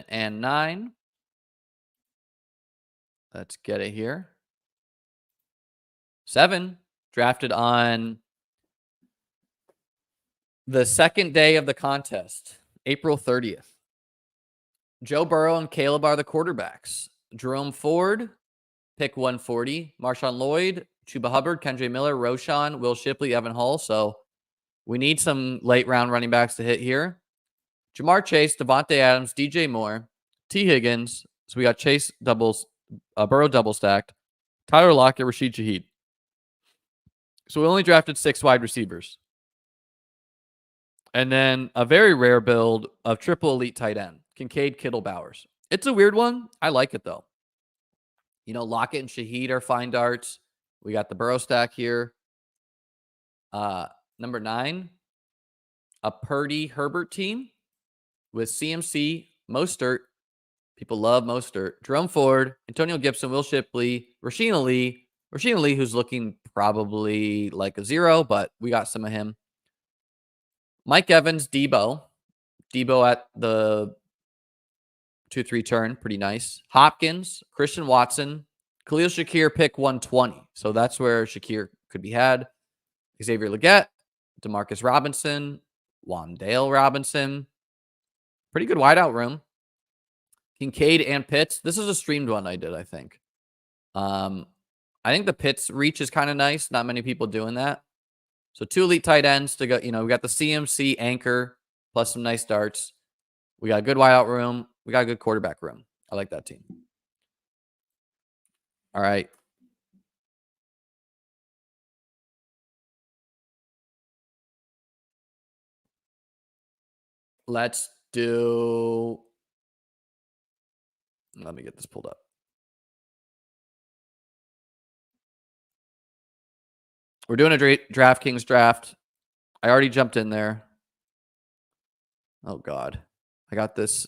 and 9. Let's get it here. 7 drafted on the second day of the contest, April 30th. Joe Burrow and Caleb are the quarterbacks. Jerome Ford, pick 140. Marshawn Lloyd, Chuba Hubbard, Kendre Miller, Roshan, Will Shipley, Evan Hull. So we need some late round running backs to hit here. Jamar Chase, Devontae Adams, DJ Moore, T. Higgins. So we got Chase doubles, Burrow double stacked, Tyler Lockett, Rashid Shaheed. So we only drafted 6 wide receivers. And then a very rare build of triple elite tight end, Kincaid, Kittle, Bowers. It's a weird one. I like it, though. Lockett and Shaheed are fine darts. We got the Burrow stack here. Number 9, a Purdy Herbert team with CMC, Mostert. People love Mostert. Jerome Ford, Antonio Gibson, Will Shipley, Rasheen Ali. Rasheen Ali, who's looking probably like a 0, but we got some of him. Mike Evans, Debo. Debo at the 2-3 turn. Pretty nice. Hopkins, Christian Watson, Khalil Shakir, pick 120. So that's where Shakir could be had. Xavier Legette, Demarcus Robinson, Wan'Dale Robinson. Pretty good wideout room. Kincaid and Pitts. This is a streamed one I did, I think. I think the Pitts reach is kind of nice. Not many people doing that. So 2 elite tight ends to go. We got the CMC anchor plus some nice darts. We got a good wideout room. We got a good quarterback room. I like that team. All right. Let's do. Let me get this pulled up. We're doing a DraftKings draft. I already jumped in there. Oh, God. I got this.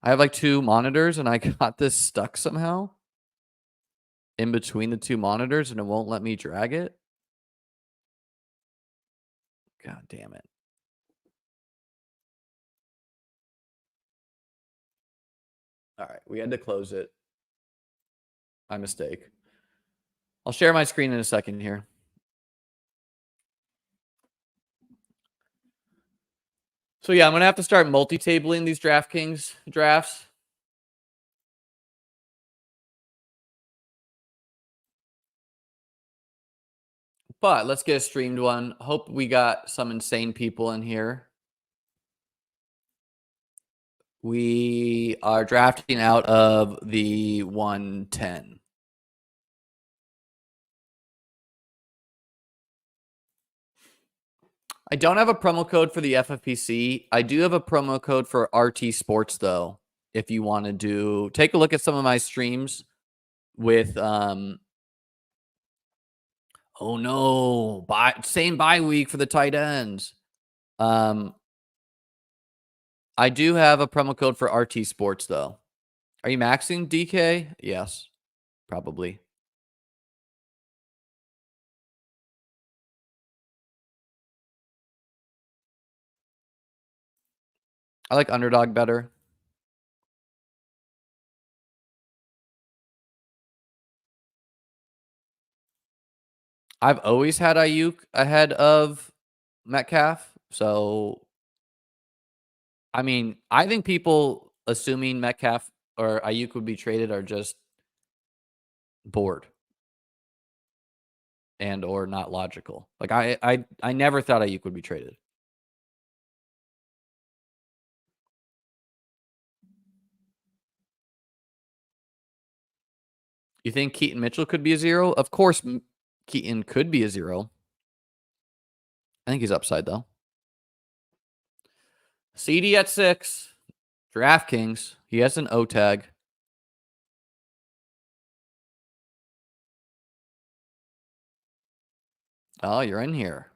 I have like 2 monitors, and I got this stuck somehow in between the 2 monitors, and it won't let me drag it. God damn it. All right. We had to close it. My mistake. I'll share my screen in a second here. So yeah, I'm going to have to start multi-tabling these DraftKings drafts. But let's get a streamed one. Hope we got some insane people in here. We are drafting out of the 110. I don't have a promo code for the FFPC. I do have a promo code for RT Sports, though. If you want to take a look at some of my streams with oh no, same bye week for the tight ends. I do have a promo code for RT Sports, though. Are you maxing DK? Yes, probably. I like underdog better. I've always had Ayuk ahead of Metcalf. So, I mean, I think people assuming Metcalf or Ayuk would be traded are just bored and or not logical. Like I never thought Ayuk would be traded. You think Keaton Mitchell could be a 0? Of course, Keaton could be a 0. I think he's upside though. CD at 6. DraftKings. He has an O tag. Oh, you're in here.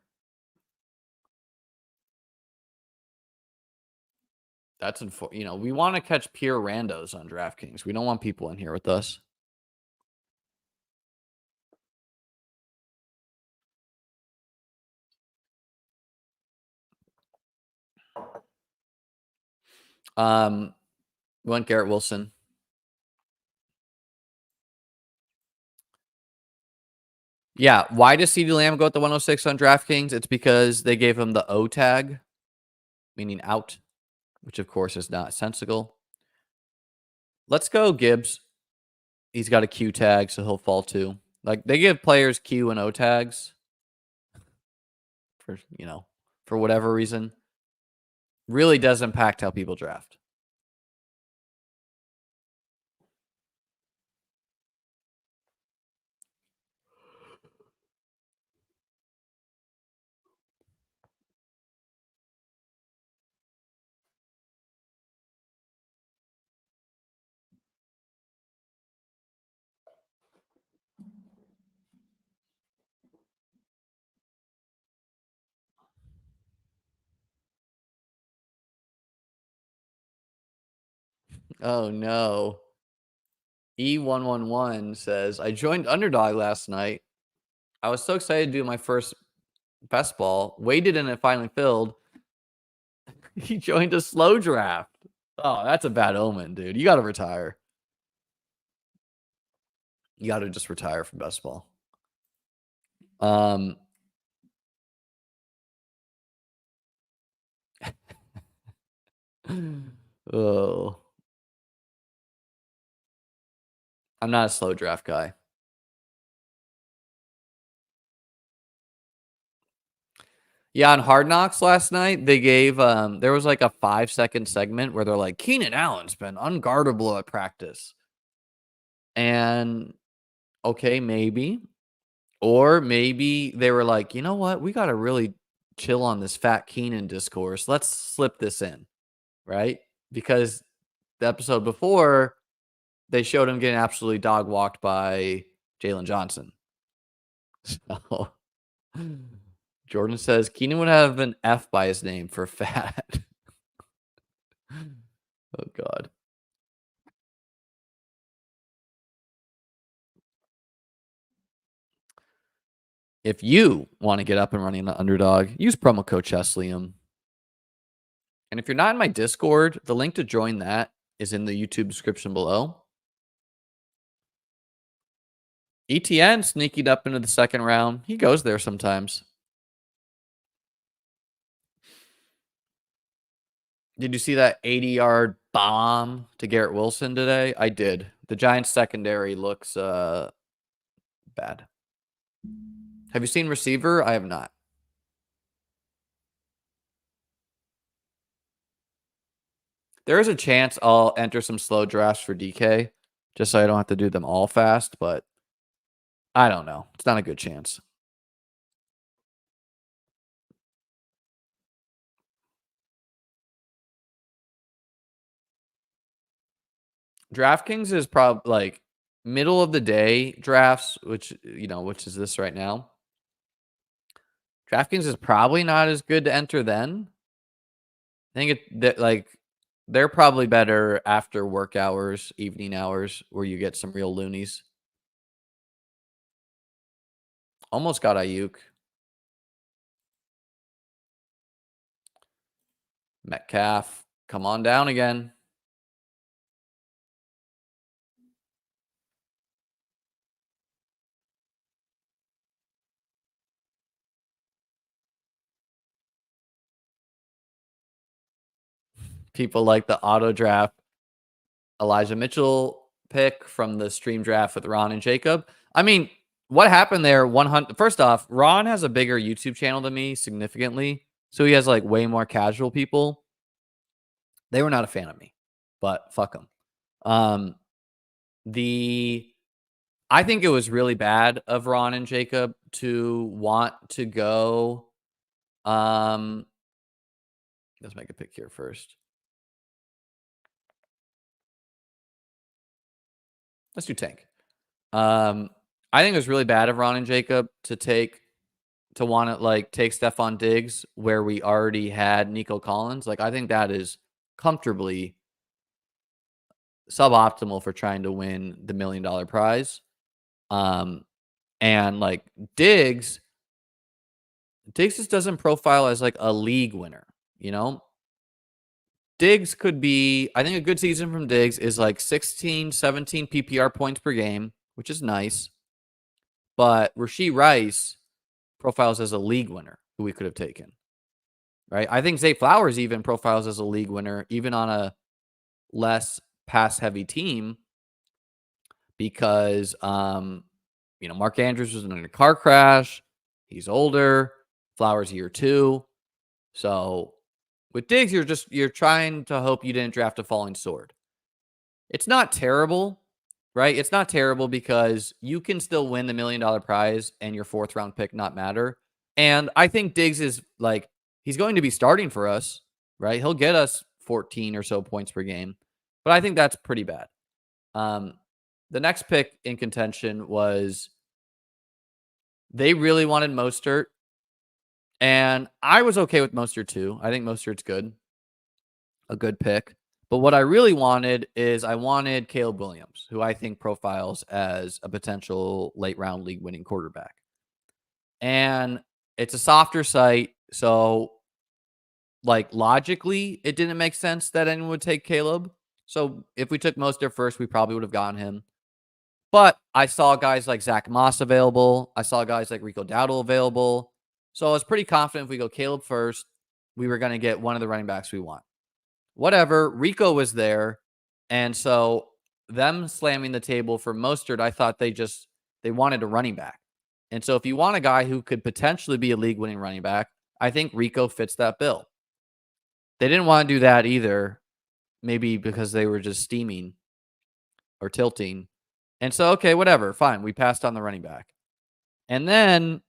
That's we want to catch pure randos on DraftKings. We don't want people in here with us. We want Garrett Wilson. Yeah, why does CeeDee Lamb go at the 106 on DraftKings? It's because they gave him the O tag, meaning out, which of course is not sensical. Let's go Gibbs. He's got a Q tag, so he'll fall too. Like they give players Q and O tags for for whatever reason. Really does impact how people draft. Oh no. E111 says, I joined Underdog last night. I was so excited to do my first best ball. Waited and it finally filled. He joined a slow draft. Oh, that's a bad omen, dude. You got to retire. You got to just retire from best ball. Oh. I'm not a slow draft guy. Yeah, on Hard Knocks last night, they gave there was like a 5-second segment where they're like, Keenan Allen's been unguardable at practice. And okay, maybe. Or maybe they were like, you know what? We got to really chill on this Fat Keenan discourse. Let's slip this in, right? Because the episode before, they showed him getting absolutely dog walked by Jalen Johnson. So Jordan says Keenan would have an F by his name for fat. Oh, God. If you want to get up and running the Underdog, use promo code Cheslium. And if you're not in my Discord, the link to join that is in the YouTube description below. ETN sneaking up into the second round. He goes there sometimes. Did you see that 80-yard bomb to Garrett Wilson today? I did. The Giants secondary looks bad. Have you seen receiver? I have not. There is a chance I'll enter some slow drafts for DK just so I don't have to do them all fast, but I don't know. It's not a good chance. DraftKings is probably like middle of the day drafts, which is this right now. DraftKings is probably not as good to enter then. I think they're probably better after work hours, evening hours, where you get some real loonies. Almost got Ayuk. Metcalf. Come on down again. People like the auto draft Elijah Mitchell pick from the stream draft with Ron and Jacob. I mean, what happened there? 100. First off, Ron has a bigger YouTube channel than me significantly, so he has like way more casual people. They were not a fan of me, but fuck them. The I think it was really bad of Ron and Jacob to want to go. Let's make a pick here first. Let's do tank. I think it was really bad of Ron and Jacob to want to like take Stephon Diggs where we already had Nico Collins. Like I think that is comfortably suboptimal for trying to win the $1 million prize. And like Diggs just doesn't profile as like a league winner, you know? Diggs could be, I think a good season from Diggs is like 16, 17 PPR points per game, which is nice. But Rashee Rice profiles as a league winner who we could have taken, right? I think Zay Flowers even profiles as a league winner, even on a less pass heavy team because, Mark Andrews was in a car crash. He's older. Flowers year 2. So with Diggs, you're trying to hope you didn't draft a falling sword. It's not terrible, right? It's not terrible because you can still win the $1 million prize and your 4th round pick not matter. And I think Diggs is like, he's going to be starting for us, right? He'll get us 14 or so points per game, but I think that's pretty bad. The next pick in contention was they really wanted Mostert. And I was okay with Mostert too. I think Mostert's good. A good pick. But what I really wanted is I wanted Caleb Williams, who I think profiles as a potential late round league winning quarterback. And it's a softer site. So, like, logically, it didn't make sense that anyone would take Caleb. So, if we took Mostert first, we probably would have gotten him. But I saw guys like Zach Moss available. I saw guys like Rico Dowdle available. So I was pretty confident if we go Caleb first, we were going to get one of the running backs we want. Whatever. Rico was there. And so them slamming the table for Mostert, I thought they wanted a running back. And so if you want a guy who could potentially be a league winning running back, I think Rico fits that bill. They didn't want to do that either. Maybe because they were just steaming or tilting. And so, okay, whatever. Fine. We passed on the running back. And then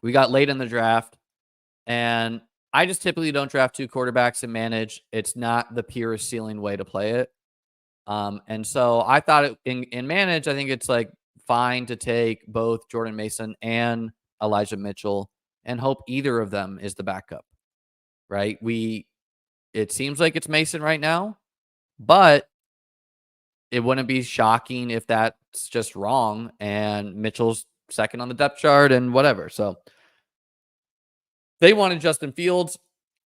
we got late in the draft. And I just typically don't draft 2 quarterbacks and manage. It's not the purest ceiling way to play it. And so I thought in manage, I think it's like fine to take both Jordan Mason and Elijah Mitchell and hope either of them is the backup, right? It seems like it's Mason right now, but it wouldn't be shocking if that's just wrong and Mitchell's second on the depth chart and whatever. So they wanted Justin Fields.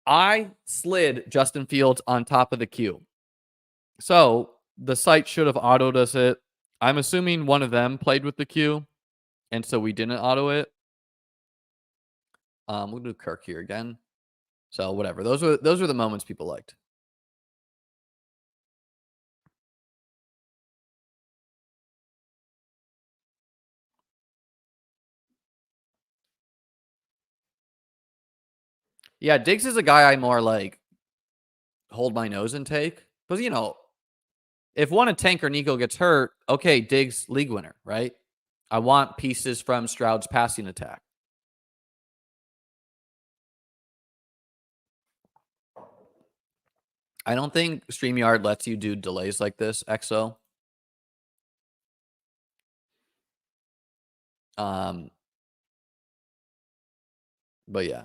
I slid Justin Fields on top of the queue. So the site should have autoed us it. I'm assuming one of them played with the queue, and so we didn't auto it. We'll do Kirk here again. So whatever. Those were the moments people liked. Yeah, Diggs is a guy I more like hold my nose and take. Because, if one of Tank or Nico gets hurt, okay, Diggs league winner, right? I want pieces from Stroud's passing attack. I don't think StreamYard lets you do delays like this, XO. But yeah.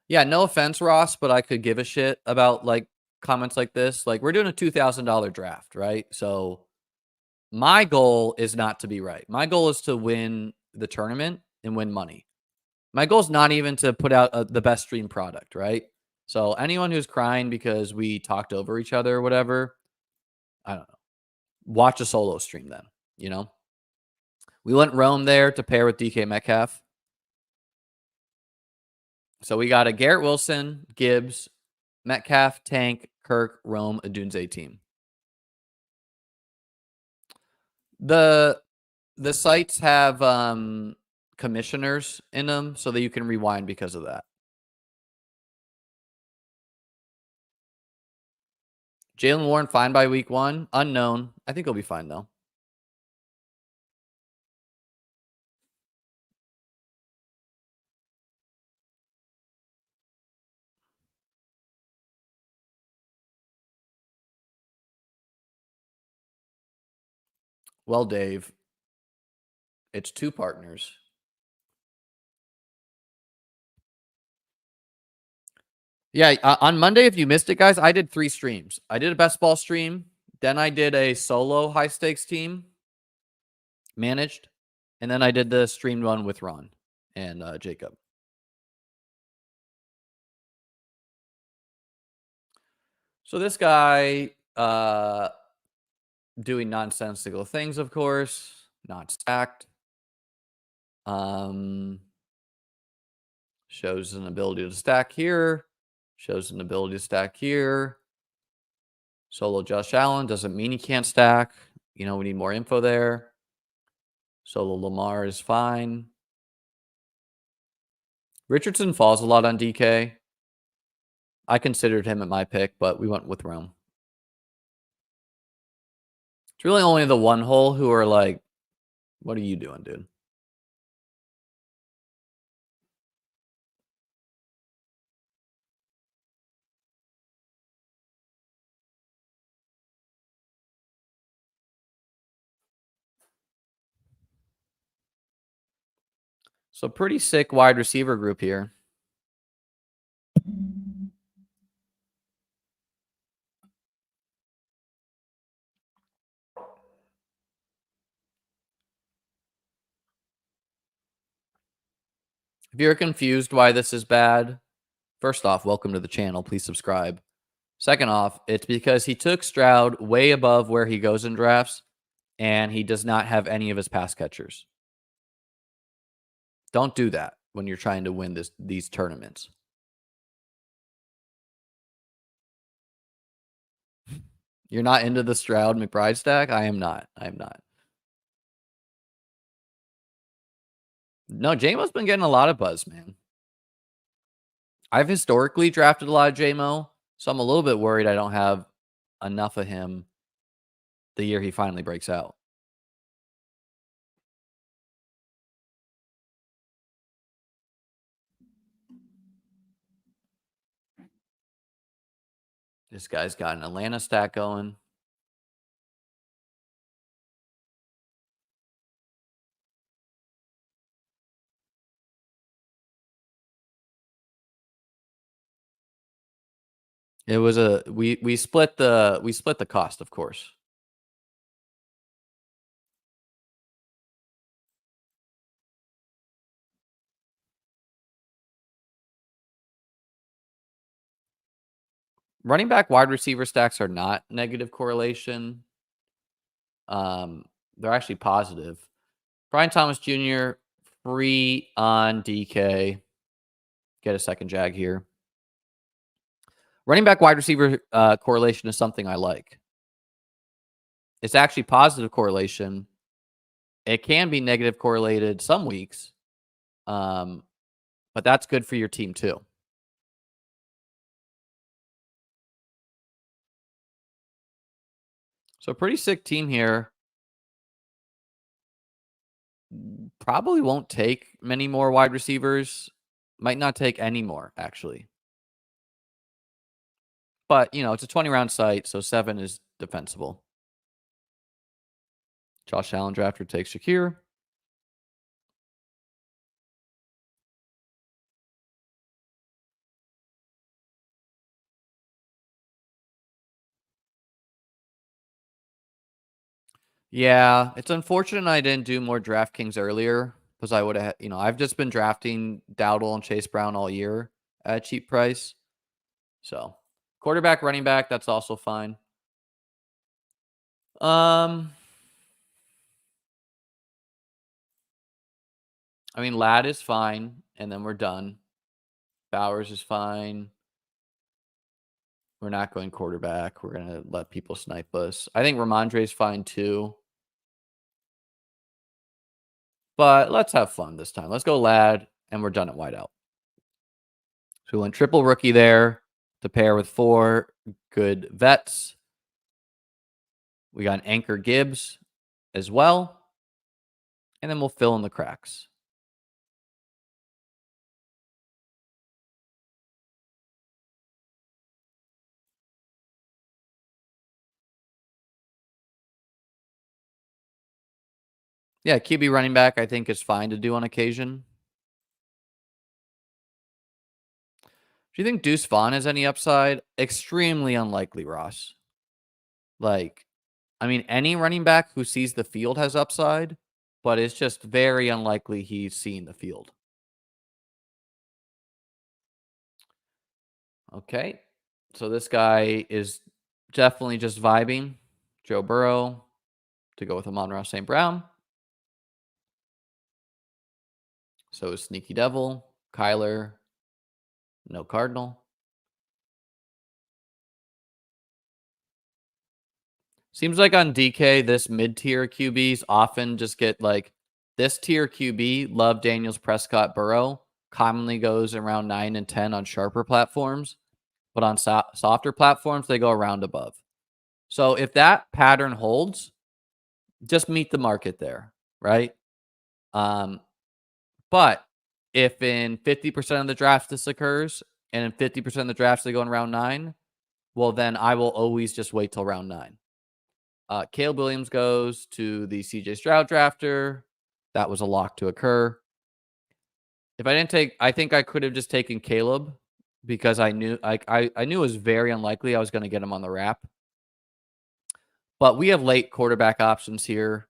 Yeah, no offense, Ross, but I could give a shit about like comments like this. Like, we're doing a $2,000 draft, right? So my goal is not to be right. My goal is to win the tournament and win money. My goal is not even to put out the best stream product, right? So anyone who's crying because we talked over each other or whatever, I don't know. Watch a solo stream then, you know? We went Rome there to pair with DK Metcalf. So we got a Garrett Wilson, Gibbs, Metcalf, Tank, Kirk, Rome, Adunze team. The sites have commissioners in them so that you can rewind because of that. Jalen Warren fine by week 1. Unknown. I think he'll be fine though. Well, Dave, it's 2 partners. Yeah, on Monday, if you missed it, guys, I did 3 streams. I did a best ball stream. Then I did a solo high stakes team managed. And then I did the streamed one with Ron and Jacob. So this guy doing nonsensical things, of course, not stacked. Shows an ability to stack here. Shows an ability to stack here. Solo Josh Allen doesn't mean he can't stack. You know, we need more info there. Solo Lamar is fine. Richardson falls a lot on DK. I considered him at my pick, but we went with Rome. It's really only the one hole who are like, what are you doing, dude? So pretty sick wide receiver group here. If you're confused why this is bad, first off, welcome to the channel. Please subscribe. Second off, it's because he took Stroud way above where he goes in drafts, and he does not have any of his pass catchers. Don't do that when you're trying to win these tournaments. You're not into the Stroud McBride stack? I am not. I am not. No, JMO's been getting a lot of buzz, man. I've historically drafted a lot of JMO, so I'm a little bit worried I don't have enough of him the year he finally breaks out. This guy's got an Atlanta stack going. It was a we split the cost, of course. Running back wide receiver stacks are not negative correlation. They're actually positive. Brian Thomas Jr. free on DK. Get a second jag here. Running back wide receiver correlation is something I like. It's actually positive correlation. It can be negative correlated some weeks, but that's good for your team too. So pretty sick team here. Probably won't take many more wide receivers. Might not take any more, actually. But, you know, it's a 20-round site, so 7 is defensible. Josh Allen drafter takes Shakir. Yeah, it's unfortunate I didn't do more DraftKings earlier. because I would have, I've just been drafting Dowdle and Chase Brown all year at a cheap price. So quarterback, running back, that's also fine. I mean, Ladd is fine, and then we're done. Bowers is fine. We're not going quarterback. We're going to let people snipe us. I think Ramondre is fine too. But let's have fun this time. Let's go Ladd, and we're done at wideout. So we went triple rookie there to pair with 4 good vets. We got an Anchor Gibbs as well. And then we'll fill in the cracks. Yeah, QB running back I think is fine to do on occasion. Do you think Deuce Vaughn has any upside? Extremely unlikely, Ross. Like, I mean, any running back who sees the field has upside, but it's just very unlikely he's seen the field. Okay. So this guy is definitely just vibing. Joe Burrow to go with Amon-Ra St. Brown. So is Sneaky Devil, Kyler, no Cardinal. Seems like on DK, this mid-tier QBs often just get like this tier QB, Love, Daniels, Prescott, Burrow, commonly goes around 9 and 10 on sharper platforms, but on softer platforms, they go around above. So if that pattern holds, just meet the market there, right? But if in 50% of the drafts this occurs, and in 50% of the drafts they go in round 9, well, then I will always just wait till round 9. Caleb Williams goes to the CJ Stroud drafter. That was a lock to occur. If I didn't take, I think I could have just taken Caleb because I knew I knew it was very unlikely I was going to get him on the wrap. But we have late quarterback options here,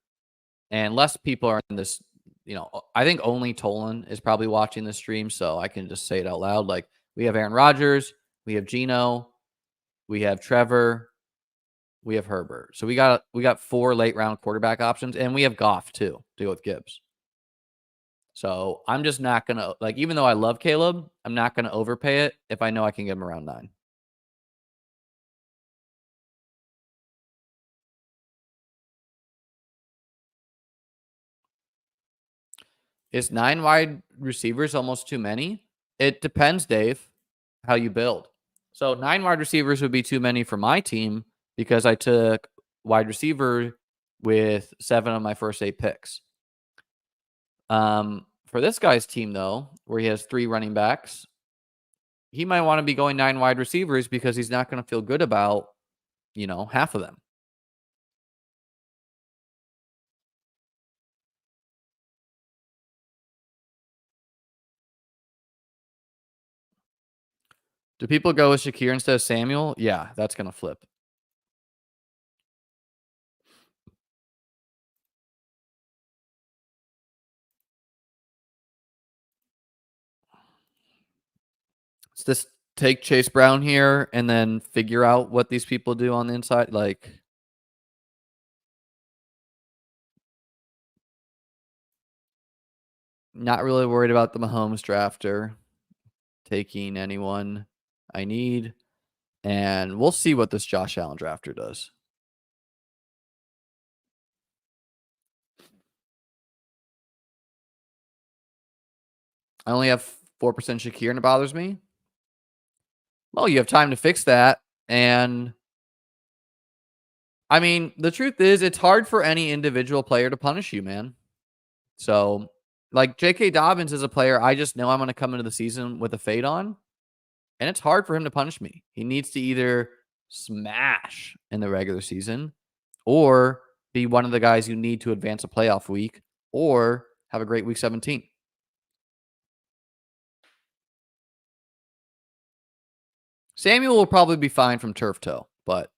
and less people are in this. I think only Tolan is probably watching the stream, so I can just say it out loud. Like, we have Aaron Rodgers, we have Geno, we have Trevor, we have Herbert. So we got 4 late round quarterback options, and we have Goff too to go with Gibbs. So I'm just not gonna, like, even though I love Caleb, I'm not gonna overpay it if I know I can get him around 9. Is 9 wide receivers almost too many? It depends, Dave, how you build. So 9 wide receivers would be too many for my team because I took wide receiver with 7 of my first 8 picks. For this guy's team, though, where he has 3 running backs, he might want to be going 9 wide receivers because he's not going to feel good about, half of them. Do people go with Shakir instead of Samuel? Yeah, that's going to flip. Let's just take Chase Brown here and then figure out what these people do on the inside. Like, not really worried about the Mahomes drafter taking anyone I need. And we'll see what this Josh Allen drafter does. I only have 4% Shakir and it bothers me. Well, you have time to fix that. And I mean, the truth is, it's hard for any individual player to punish you, man. So, like, J.K. Dobbins is a player I just know I'm going to come into the season with a fade on. And it's hard for him to punish me. He needs to either smash in the regular season or be one of the guys you need to advance a playoff week or have a great week 17. Samuel will probably be fine from turf toe, but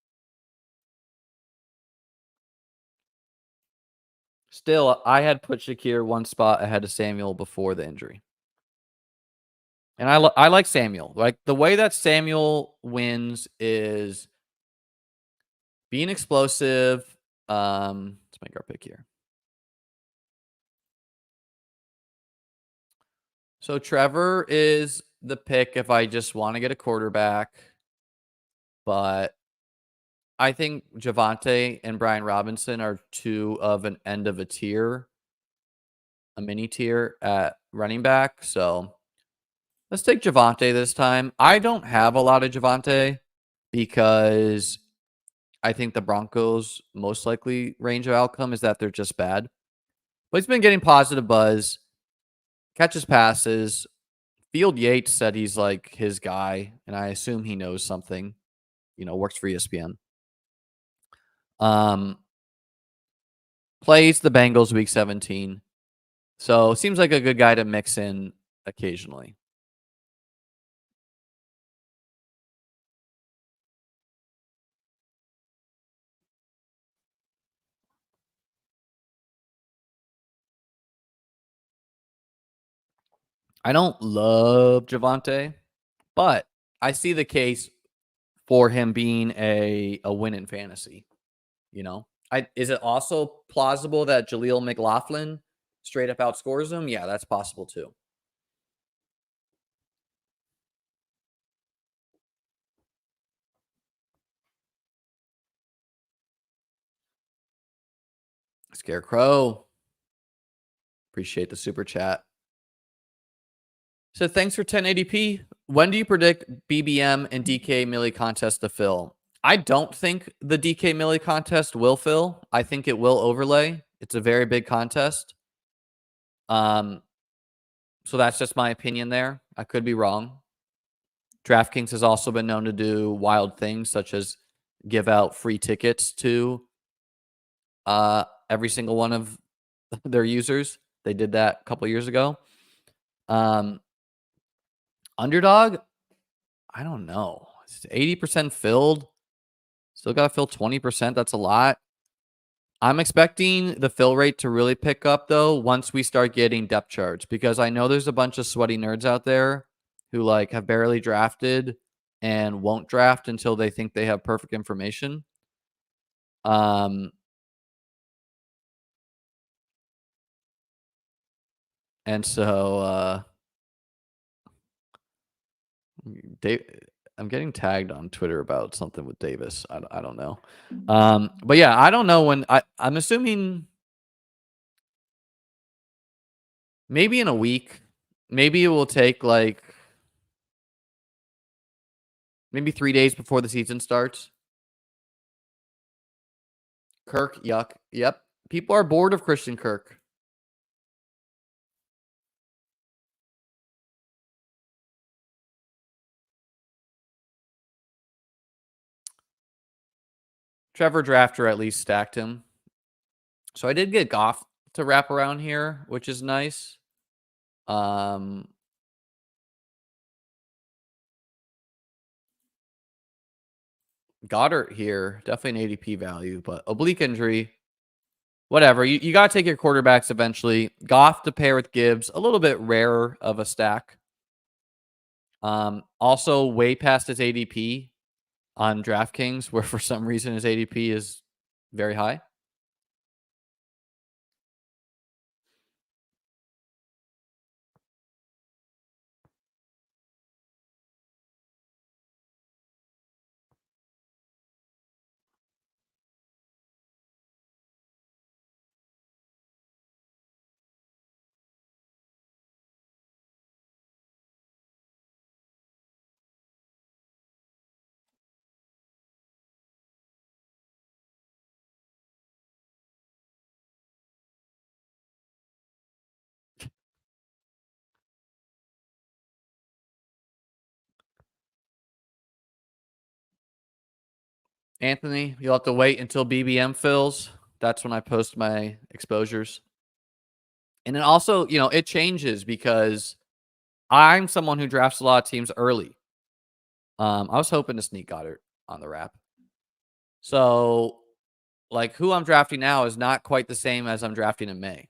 still, I had put Shakir one spot ahead of Samuel before the injury. And I like Samuel. Like, the way that Samuel wins is being explosive. Let's make our pick here. So Trevor is the pick if I just want to get a quarterback. But I think Javonte and Brian Robinson are two of an end of a tier, a mini tier at running back. So let's take Javonte this time. I don't have a lot of Javonte because I think the Broncos' most likely range of outcome is that they're just bad. But he's been getting positive buzz, catches passes. Field Yates said he's like his guy, and I assume he knows something. Works for ESPN. Plays the Bengals week 17. So seems like a good guy to mix in occasionally. I don't love Javonte, but I see the case for him being a win in fantasy. Is it also plausible that Jaleel McLaughlin straight up outscores him? Yeah, that's possible too. Scarecrow. Appreciate the super chat. So thanks for 1080p. When do you predict BBM and DK Millie contest to fill? I don't think the DK Millie contest will fill. I think it will overlay. It's a very big contest. So that's just my opinion there. I could be wrong. DraftKings has also been known to do wild things, such as give out free tickets to every single one of their users. They did that a couple years ago. Underdog, I don't know. It's 80% filled. Still got to fill 20%. That's a lot. I'm expecting the fill rate to really pick up, though, once we start getting depth charts, because I know there's a bunch of sweaty nerds out there who have barely drafted and won't draft until they think they have perfect information. And so I'm getting tagged on Twitter about something with Davis. I don't know. But yeah, I don't know when. I'm assuming maybe in a week. Maybe it will take maybe 3 days before the season starts. Kirk, yuck. Yep. People are bored of Christian Kirk. Trevor Drafter at least stacked him. So I did get Goff to wrap around here, which is nice. Goddard here, definitely an ADP value, but oblique injury, whatever. You got to take your quarterbacks eventually. Goff to pair with Gibbs, a little bit rarer of a stack. Also way past his ADP on DraftKings, where for some reason his ADP is very high. Anthony, you'll have to wait until BBM fills. That's when I post my exposures. And then also, it changes because I'm someone who drafts a lot of teams early. I was hoping to sneak Goddard on the wrap. So like who I'm drafting now is not quite the same as I'm drafting in May.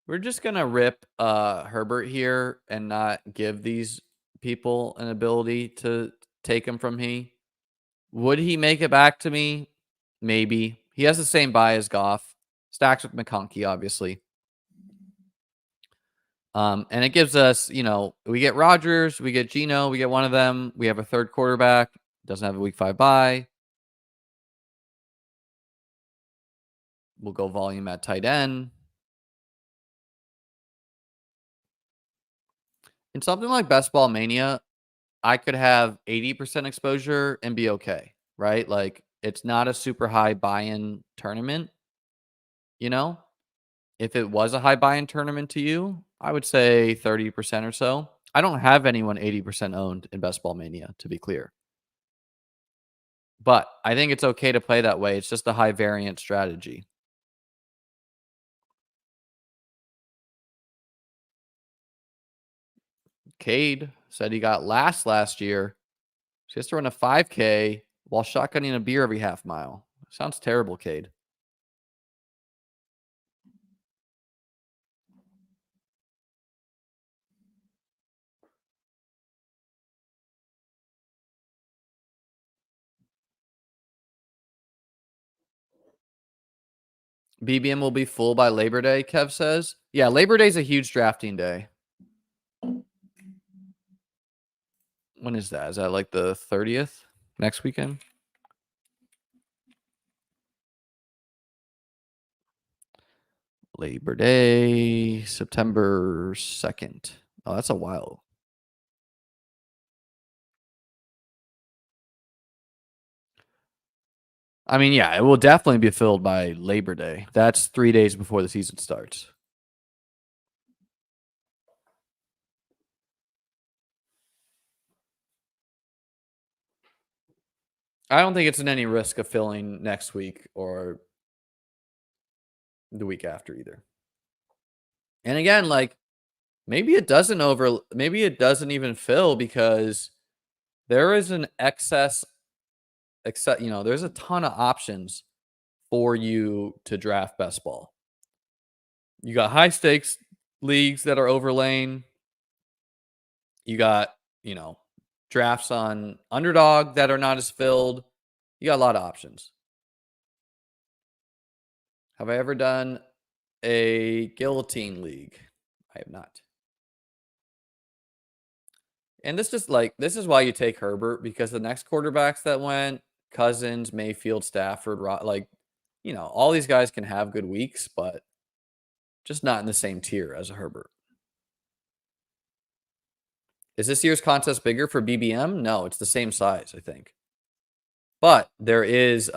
We're just gonna rip Herbert here and not give these people an ability to take him from me. Would he make it back to me? Maybe. He has the same buy as Goff. Stacks with McConkey, obviously. And it gives us, we get Rodgers, we get Geno, we get one of them. We have a third quarterback. Doesn't have a week 5 bye. We'll go volume at tight end. In something like Best Ball Mania, I could have 80% exposure and be okay, right? Like it's not a super high buy-in tournament, you know? If it was a high buy-in tournament to you, I would say 30% or so. I don't have anyone 80% owned in Best Ball Mania, to be clear. But I think it's okay to play that way. It's just a high variant strategy. Cade said he got last year. So he has to run a 5K while shotgunning a beer every half mile. Sounds terrible, Cade. BBM will be full by Labor Day, Kev says. Yeah, Labor Day is a huge drafting day. When is that? Is that like the 30th? Next weekend? Labor Day, September 2nd. Oh, that's a while. I mean, yeah, it will definitely be filled by Labor Day. That's 3 days before the season starts. I don't think it's in any risk of filling next week or the week after either. And again, like maybe it doesn't even fill because there is an excess, there's a ton of options for you to draft best ball. You got high stakes leagues that are overlaying. You got, drafts on underdog that are not as filled. You got a lot of options. Have I ever done a guillotine league? I have not. And this is why you take Herbert, because the next quarterbacks that went, Cousins, Mayfield, Stafford, all these guys can have good weeks, but just not in the same tier as a Herbert. Is this year's contest bigger for BBM? No, it's the same size, I think. But there is,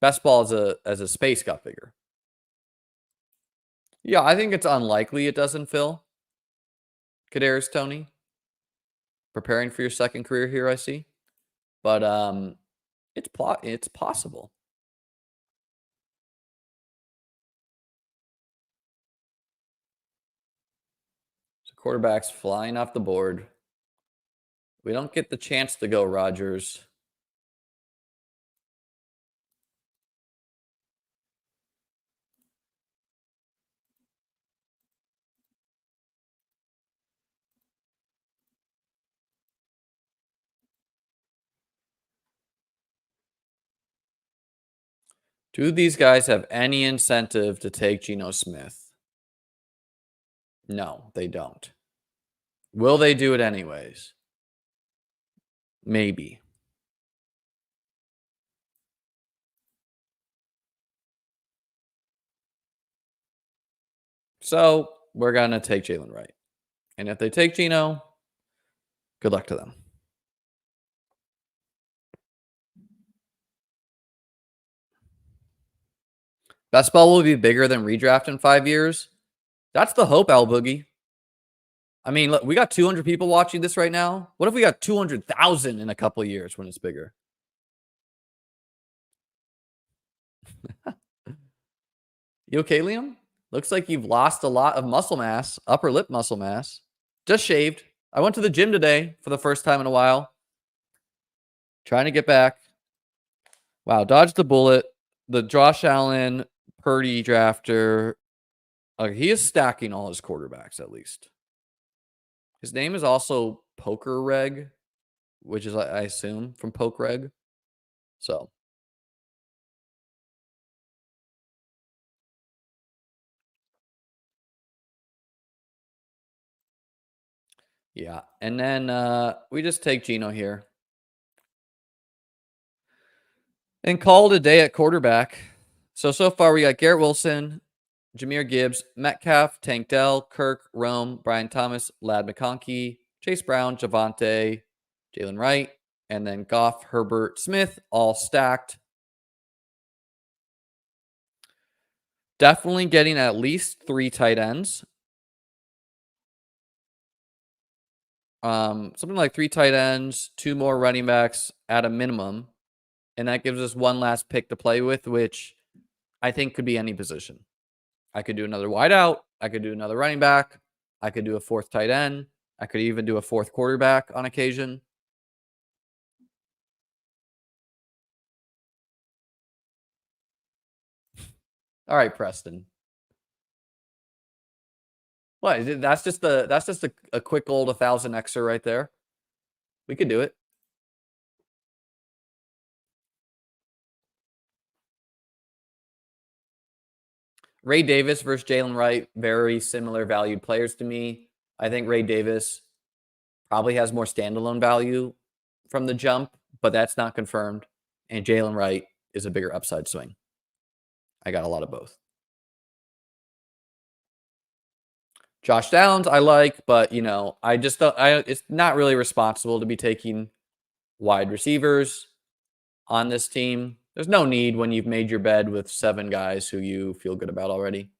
best ball as a space got bigger. Yeah, I think it's unlikely it doesn't fill. Kadarius Toney, preparing for your second career here, I see. But it's possible. So quarterbacks flying off the board. We don't get the chance to go Rodgers. Do these guys have any incentive to take Geno Smith? No, they don't. Will they do it anyways? Maybe. So we're going to take Jalen Wright. And if they take Geno, good luck to them. Best ball will be bigger than redraft in 5 years. That's the hope, Al Boogie. I mean, look, we got 200 people watching this right now. What if we got 200,000 in a couple of years when it's bigger? You okay, Liam? Looks like you've lost a lot of muscle mass, upper lip muscle mass. Just shaved. I went to the gym today for the first time in a while. Trying to get back. Wow, dodged the bullet. The Josh Allen Purdy drafter. He is stacking all his quarterbacks at least. His name is also Poker Reg, which is, I assume, from Poke Reg. So. Yeah. And then we just take Geno here. And call it a day at quarterback. So far we got Garrett Wilson, Jahmyr Gibbs, Metcalf, Tank Dell, Kirk, Rome, Brian Thomas, Ladd McConkey, Chase Brown, Javonte, Jalen Wright, and then Goff, Herbert, Smith, all stacked. Definitely getting at least 3 tight ends. Something like 3 tight ends, 2 more running backs at a minimum. And that gives us one last pick to play with, which I think could be any position. I could do another wideout. I could do another running back. I could do a 4th tight end. I could even do a 4th quarterback on occasion. All right, Preston. What? That's just a quick old 1,000 Xer right there. We could do it. Ray Davis versus Jalen Wright, very similar valued players to me. I think Ray Davis probably has more standalone value from the jump, but that's not confirmed. And Jalen Wright is a bigger upside swing. I got a lot of both. Josh Downs, I like, but I just don't. It's not really responsible to be taking wide receivers on this team. There's no need when you've made your bed with 7 guys who you feel good about already.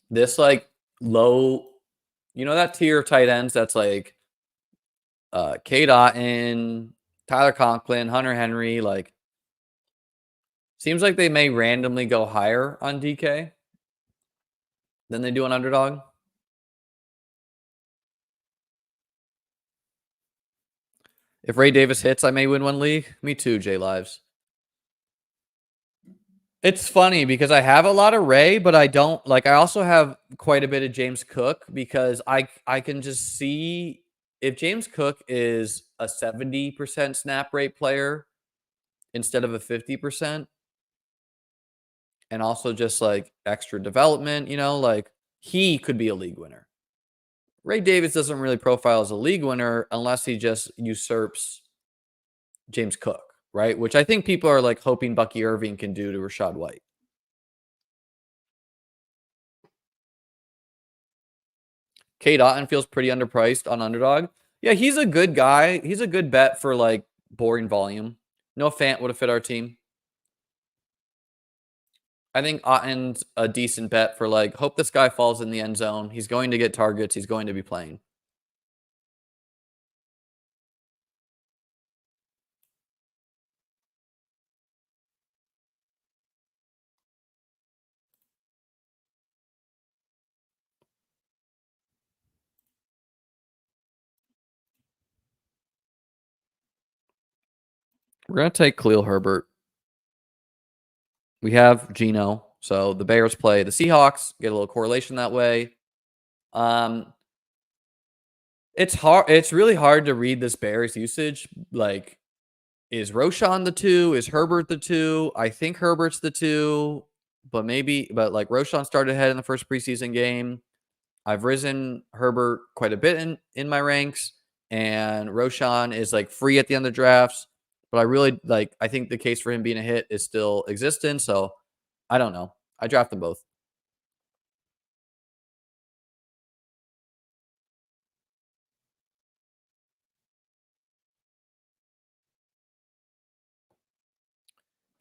This low, that tier of tight ends that's like Cade Otton, Tyler Conklin, Hunter Henry, seems like they may randomly go higher on DK than they do on Underdog. If Ray Davis hits, I may win one league. Me too, J Lives. It's funny because I have a lot of Ray, but I don't I also have quite a bit of James Cook because I can just see if James Cook is a 70% snap rate player instead of a 50%, and also just extra development, he could be a league winner. Ray Davis doesn't really profile as a league winner unless he just usurps James Cook, right? Which I think people are hoping Bucky Irving can do to Rachaad White. Cade Otton feels pretty underpriced on Underdog. Yeah, he's a good guy. He's a good bet for boring volume. Noah Fant would have fit our team. I think Otton's a decent bet for hope this guy falls in the end zone. He's going to get targets. He's going to be playing. We're going to take Khalil Herbert. We have Geno. So the Bears play the Seahawks. Get a little correlation that way. It's hard. It's really hard to read this Bears usage. Is Roschon the 2? Is Herbert the 2? I think Herbert's the 2, but Roschon started ahead in the first preseason game. I've risen Herbert quite a bit in my ranks, and Roschon is free at the end of the drafts. But I really I think the case for him being a hit is still existent. So I don't know. I draft them both.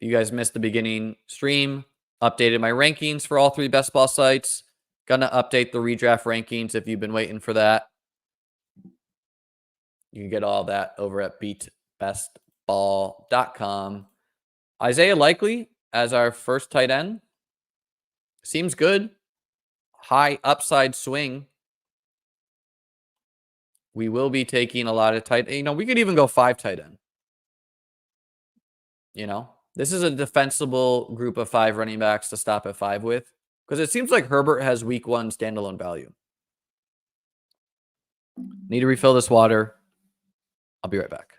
If you guys missed the beginning stream, updated my rankings for all 3 best ball sites. Gonna update the redraft rankings if you've been waiting for that. You can get all that over at Beat Best ball.com. Isaiah Likely as our first tight end. Seems good. High upside swing. We will be taking a lot of tight. We could even go 5 tight end. This is a defensible group of 5 running backs to stop at 5 with, because it seems like Herbert has week 1 standalone value. Need to refill this water. I'll be right back.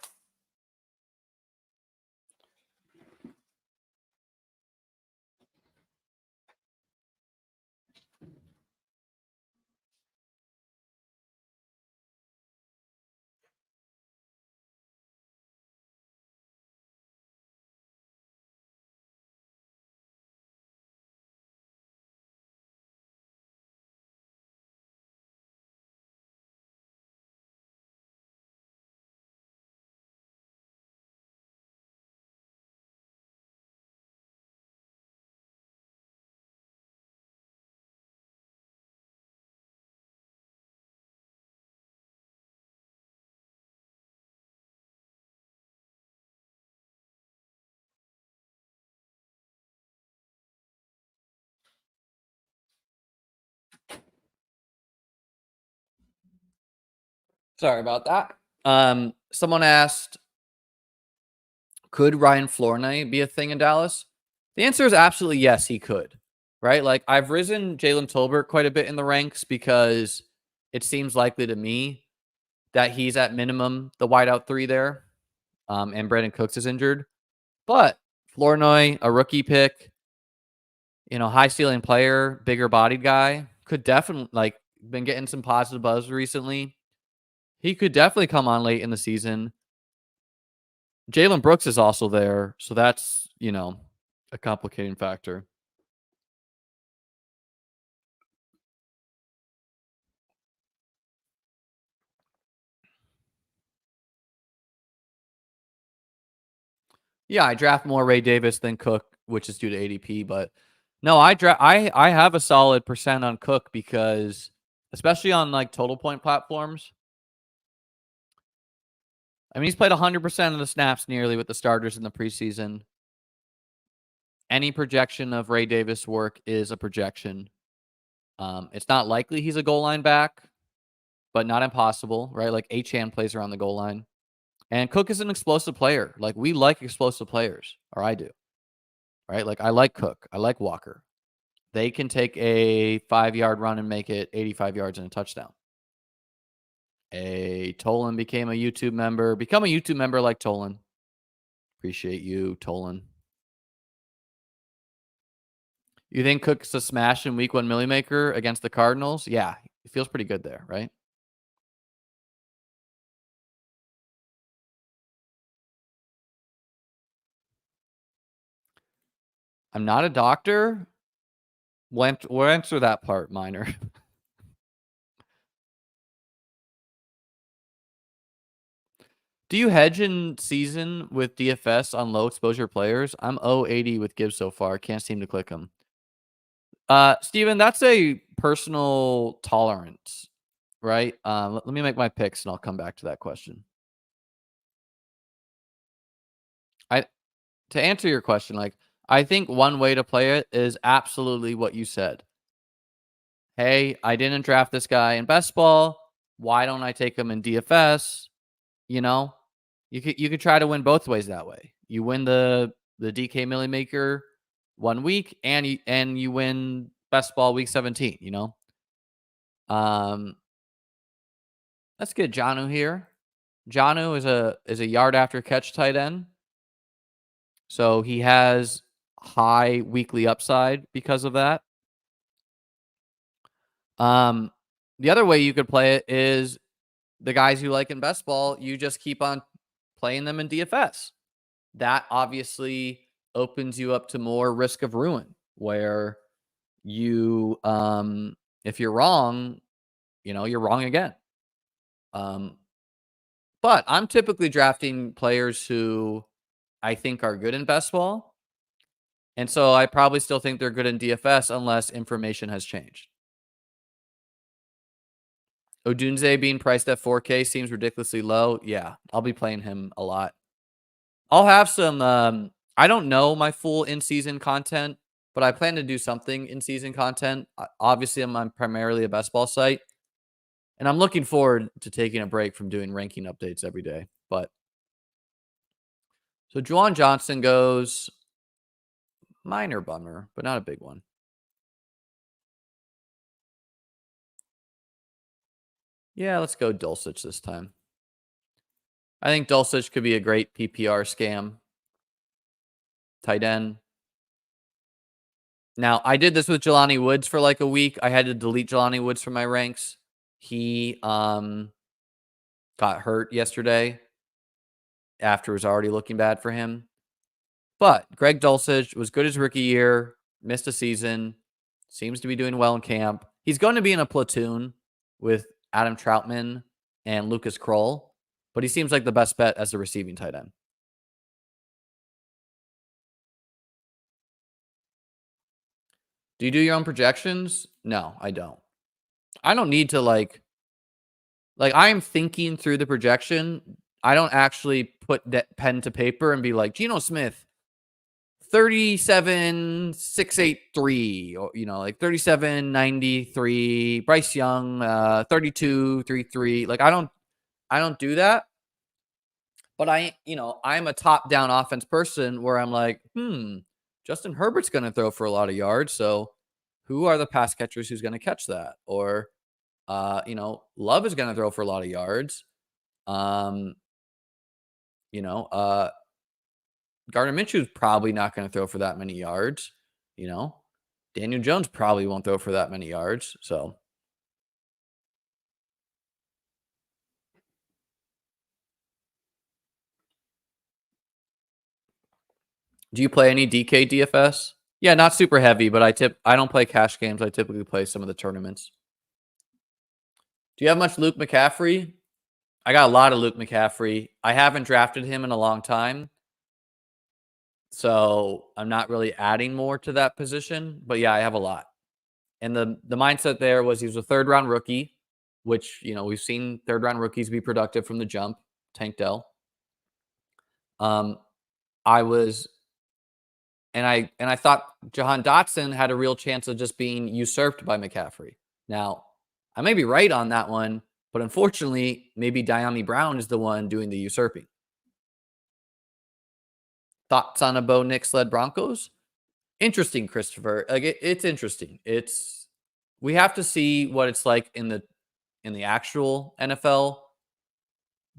Sorry about that. Someone asked, could Ryan Flournoy be a thing in Dallas? The answer is absolutely yes, he could. Right? Like, I've risen Jalen Tolbert quite a bit in the ranks because it seems likely to me that he's at minimum the wideout 3 there. And Brandon Cooks is injured. But Flournoy, a rookie pick, high ceiling player, bigger bodied guy, could definitely been getting some positive buzz recently. He could definitely come on late in the season. Jalen Brooks is also there, so that's, a complicating factor. Yeah, I draft more Ray Davis than Cook, which is due to ADP, but no, I have a solid percent on Cook because, especially on total point platforms, I mean, he's played 100% of the snaps nearly with the starters in the preseason. Any projection of Ray Davis work is a projection. It's not likely he's a goal line back, but not impossible, right? Like, Achane plays around the goal line. And Cook is an explosive player. Like, we like explosive players, or I do, right? Like, I like Cook. I like Walker. They can take a 5-yard run and make it 85 yards and a touchdown. Tolan became a YouTube member. Become a YouTube member like Tolan. Appreciate you, Tolan. You think Cook's a smash in week 1 Millie Maker against the Cardinals? Yeah, it feels pretty good there, right? I'm not a doctor. We'll answer that part, Minor. Do you hedge in season with DFS on low exposure players? I'm 080 with Gibbs so far. Can't seem to click him. Steven, that's a personal tolerance, right? Let me make my picks and I'll come back to that question. To answer your question, I think one way to play it is absolutely what you said. Hey, I didn't draft this guy in best ball. Why don't I take him in DFS? You could try to win both ways that way. You win the DK Millie Maker 1 week, and you win best ball week 17. Let's get Jonnu here. Jonnu is a yard after catch tight end, so he has high weekly upside because of that. The other way you could play it is the guys you like in best ball, you just keep on playing them in DFS. That obviously opens you up to more risk of ruin, where you, if you're wrong, you're wrong again. But I'm typically drafting players who I think are good in best ball. And so I probably still think they're good in DFS unless information has changed. Odunze being priced at 4K seems ridiculously low. Yeah, I'll be playing him a lot. I'll have some, I don't know my full in-season content, but I plan to do something in-season content. Obviously, I'm primarily a best ball site, and I'm looking forward to taking a break from doing ranking updates every day. But so Juwan Johnson goes, minor bummer, but not a big one. Yeah, let's go Dulcich this time. I think Dulcich could be a great PPR scam. Tight end. Now, I did this with Jelani Woods for like a week. I had to delete Jelani Woods from my ranks. He got hurt yesterday after it was already looking bad for him. But Greg Dulcich was good his rookie year, missed a season, seems to be doing well in camp. He's going to be in a platoon with Adam Troutman and Lucas Kroll, but he seems like the best bet as a receiving tight end. Do you do your own projections? No, I don't. I don't need to like I am thinking through the projection. I don't actually put that pen to paper and be like, Geno Smith, 37,683, or like 37,93. Bryce Young, 32,33. Like I don't do that. But I'm a top-down offense person where I'm like, Justin Herbert's going to throw for a lot of yards. So who are the pass catchers who's going to catch that? Or, Love is going to throw for a lot of yards. Gardner Minshew's probably not going to throw for that many yards. Daniel Jones probably won't throw for that many yards. So do you play any DK DFS? Yeah, not super heavy, but I don't play cash games. I typically play some of the tournaments. Do you have much Luke McCaffrey? I got a lot of Luke McCaffrey. I haven't drafted him in a long time, so I'm not really adding more to that position. But yeah, I have a lot. And the mindset there was he was a third round rookie, which we've seen third round rookies be productive from the jump. Tank Dell. I was, and I thought Jahan Dotson had a real chance of just being usurped by McCaffrey. Now, I may be right on that one, but unfortunately, maybe Dyami Brown is the one doing the usurping. Thoughts on a Bo Nix led Broncos? Interesting, Christopher. Like it's interesting. We have to see what it's like in the actual NFL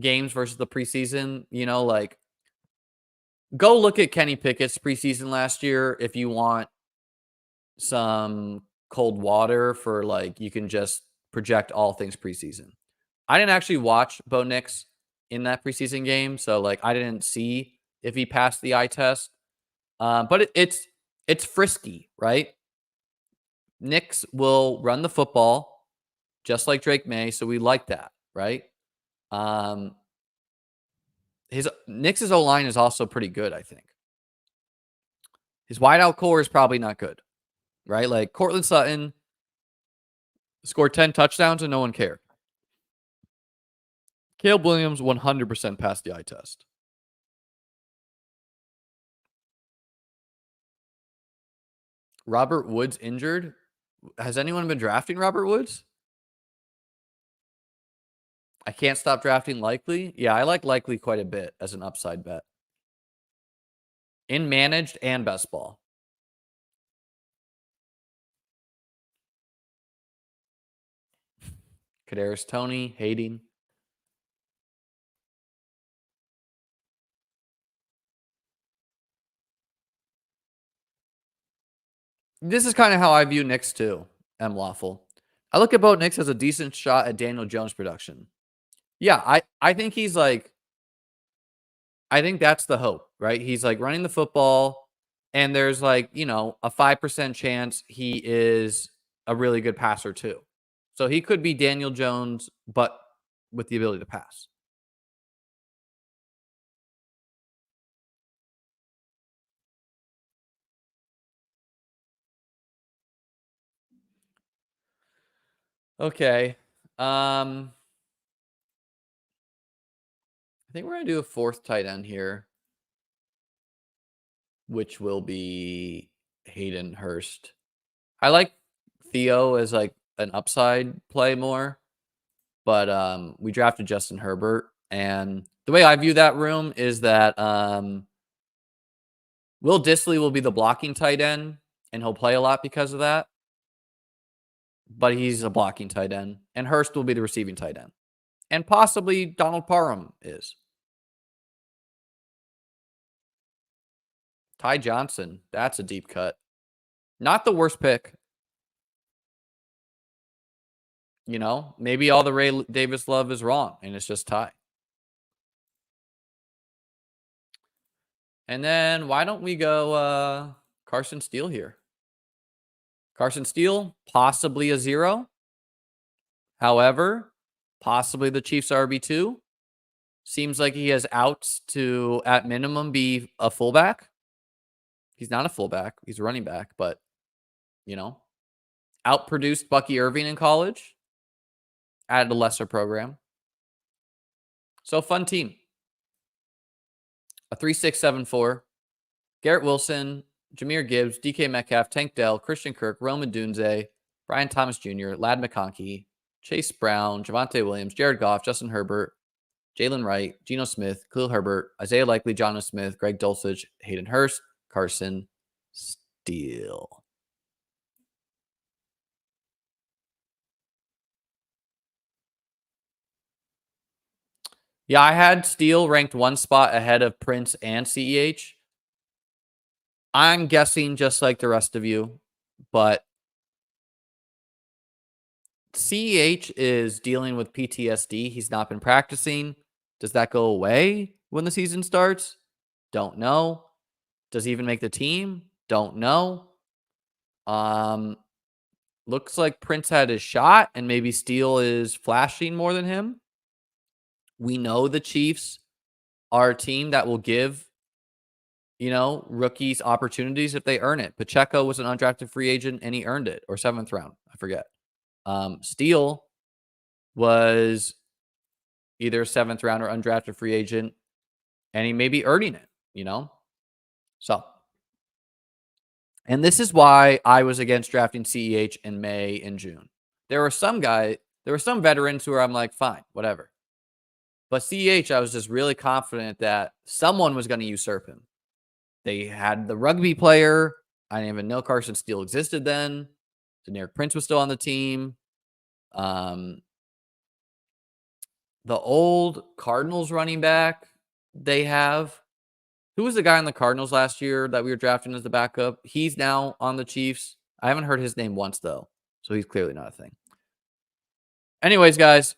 games versus the preseason. Go look at Kenny Pickett's preseason last year if you want some cold water for you can just project all things preseason. I didn't actually watch Bo Nix in that preseason game, so I didn't see if he passed the eye test. But it's frisky, right? Nix will run the football just like Drake May, so we like that, right? Nix's O-line is also pretty good, I think. His wideout core is probably not good, right? Like Courtland Sutton scored 10 touchdowns and no one cared. Caleb Williams 100% passed the eye test. Robert Woods injured. Has anyone been drafting Robert Woods? I can't stop drafting Likely. Yeah, I like Likely quite a bit as an upside bet. In managed and best ball. Kadarius Toney, hating. This is kind of how I view Nix too, M. Lawful. I look at Bo Nix as a decent shot at Daniel Jones production. Yeah, I think he's I think that's the hope, right? He's running the football, and there's a 5% chance he is a really good passer too. So he could be Daniel Jones, but with the ability to pass. Okay. I think we're gonna do a fourth tight end here. which will be Hayden Hurst. I like Theo as like an upside play more, but we drafted Justin Herbert, and the way I view that room is that Will Dissly will be the blocking tight end, and he'll play a lot because of that. But he's a blocking tight end, and Hurst will be the receiving tight end, and possibly Donald Parham is. Ty Johnson, that's a deep cut. Not the worst pick. You know, maybe all the Ray Davis love is wrong, and it's just Ty. And then why don't we go Carson Steele here? Carson Steele, possibly a 0. However, possibly the Chiefs RB2. Seems like he has outs to, at minimum, be a fullback. He's not a fullback. He's a running back, but, you know, outproduced Bucky Irving in college at a lesser program. So, fun team. A 3-6-7-4. Garrett Wilson, Jahmyr Gibbs, DK Metcalf, Tank Dell, Christian Kirk, Roman Dunze, Brian Thomas Jr., Ladd McConkey, Chase Brown, Javonte Williams, Jared Goff, Justin Herbert, Jalen Wright, Geno Smith, Khalil Herbert, Isaiah Likely, Jonnu Smith, Greg Dulcich, Hayden Hurst, Carson Steele. Yeah, I had Steele ranked one spot ahead of Prince and CEH. I'm guessing just like the rest of you, but CEH is dealing with PTSD. He's not been practicing. Does that go away when the season starts? Don't know. Does he even make the team? Don't know. Looks like Prince had his shot, and maybe Steele is flashing more than him. We know the Chiefs are a team that will give, you know, rookies opportunities if they earn it. Pacheco was an undrafted free agent, and he earned it, or 7th round. I forget. Steele was either a 7th round or undrafted free agent, and he may be earning it, you know? So, and this is why I was against drafting CEH in May and June. There were some veterans who I'm like, fine, whatever. But CEH, I was just really confident that someone was going to usurp him. They had the rugby player. I didn't even know Carson Steele existed then. Deneric Prince was still on the team. The old Cardinals running back they have. Who was the guy on the Cardinals last year that we were drafting as the backup? He's now on the Chiefs. I haven't heard his name once, though. So he's clearly not a thing. Anyways, guys,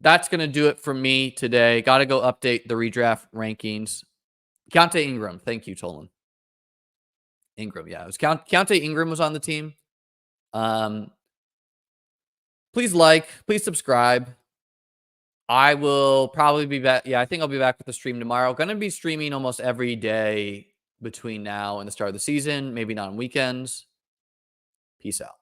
that's going to do it for me today. Got to go update the redraft rankings. Keontae Ingram. Thank you, Tolan. Ingram, yeah. It was Keontae Ingram was on the team. Please like. Please subscribe. I will probably be back. Yeah, I think I'll be back with the stream tomorrow. Going to be streaming almost every day between now and the start of the season. Maybe not on weekends. Peace out.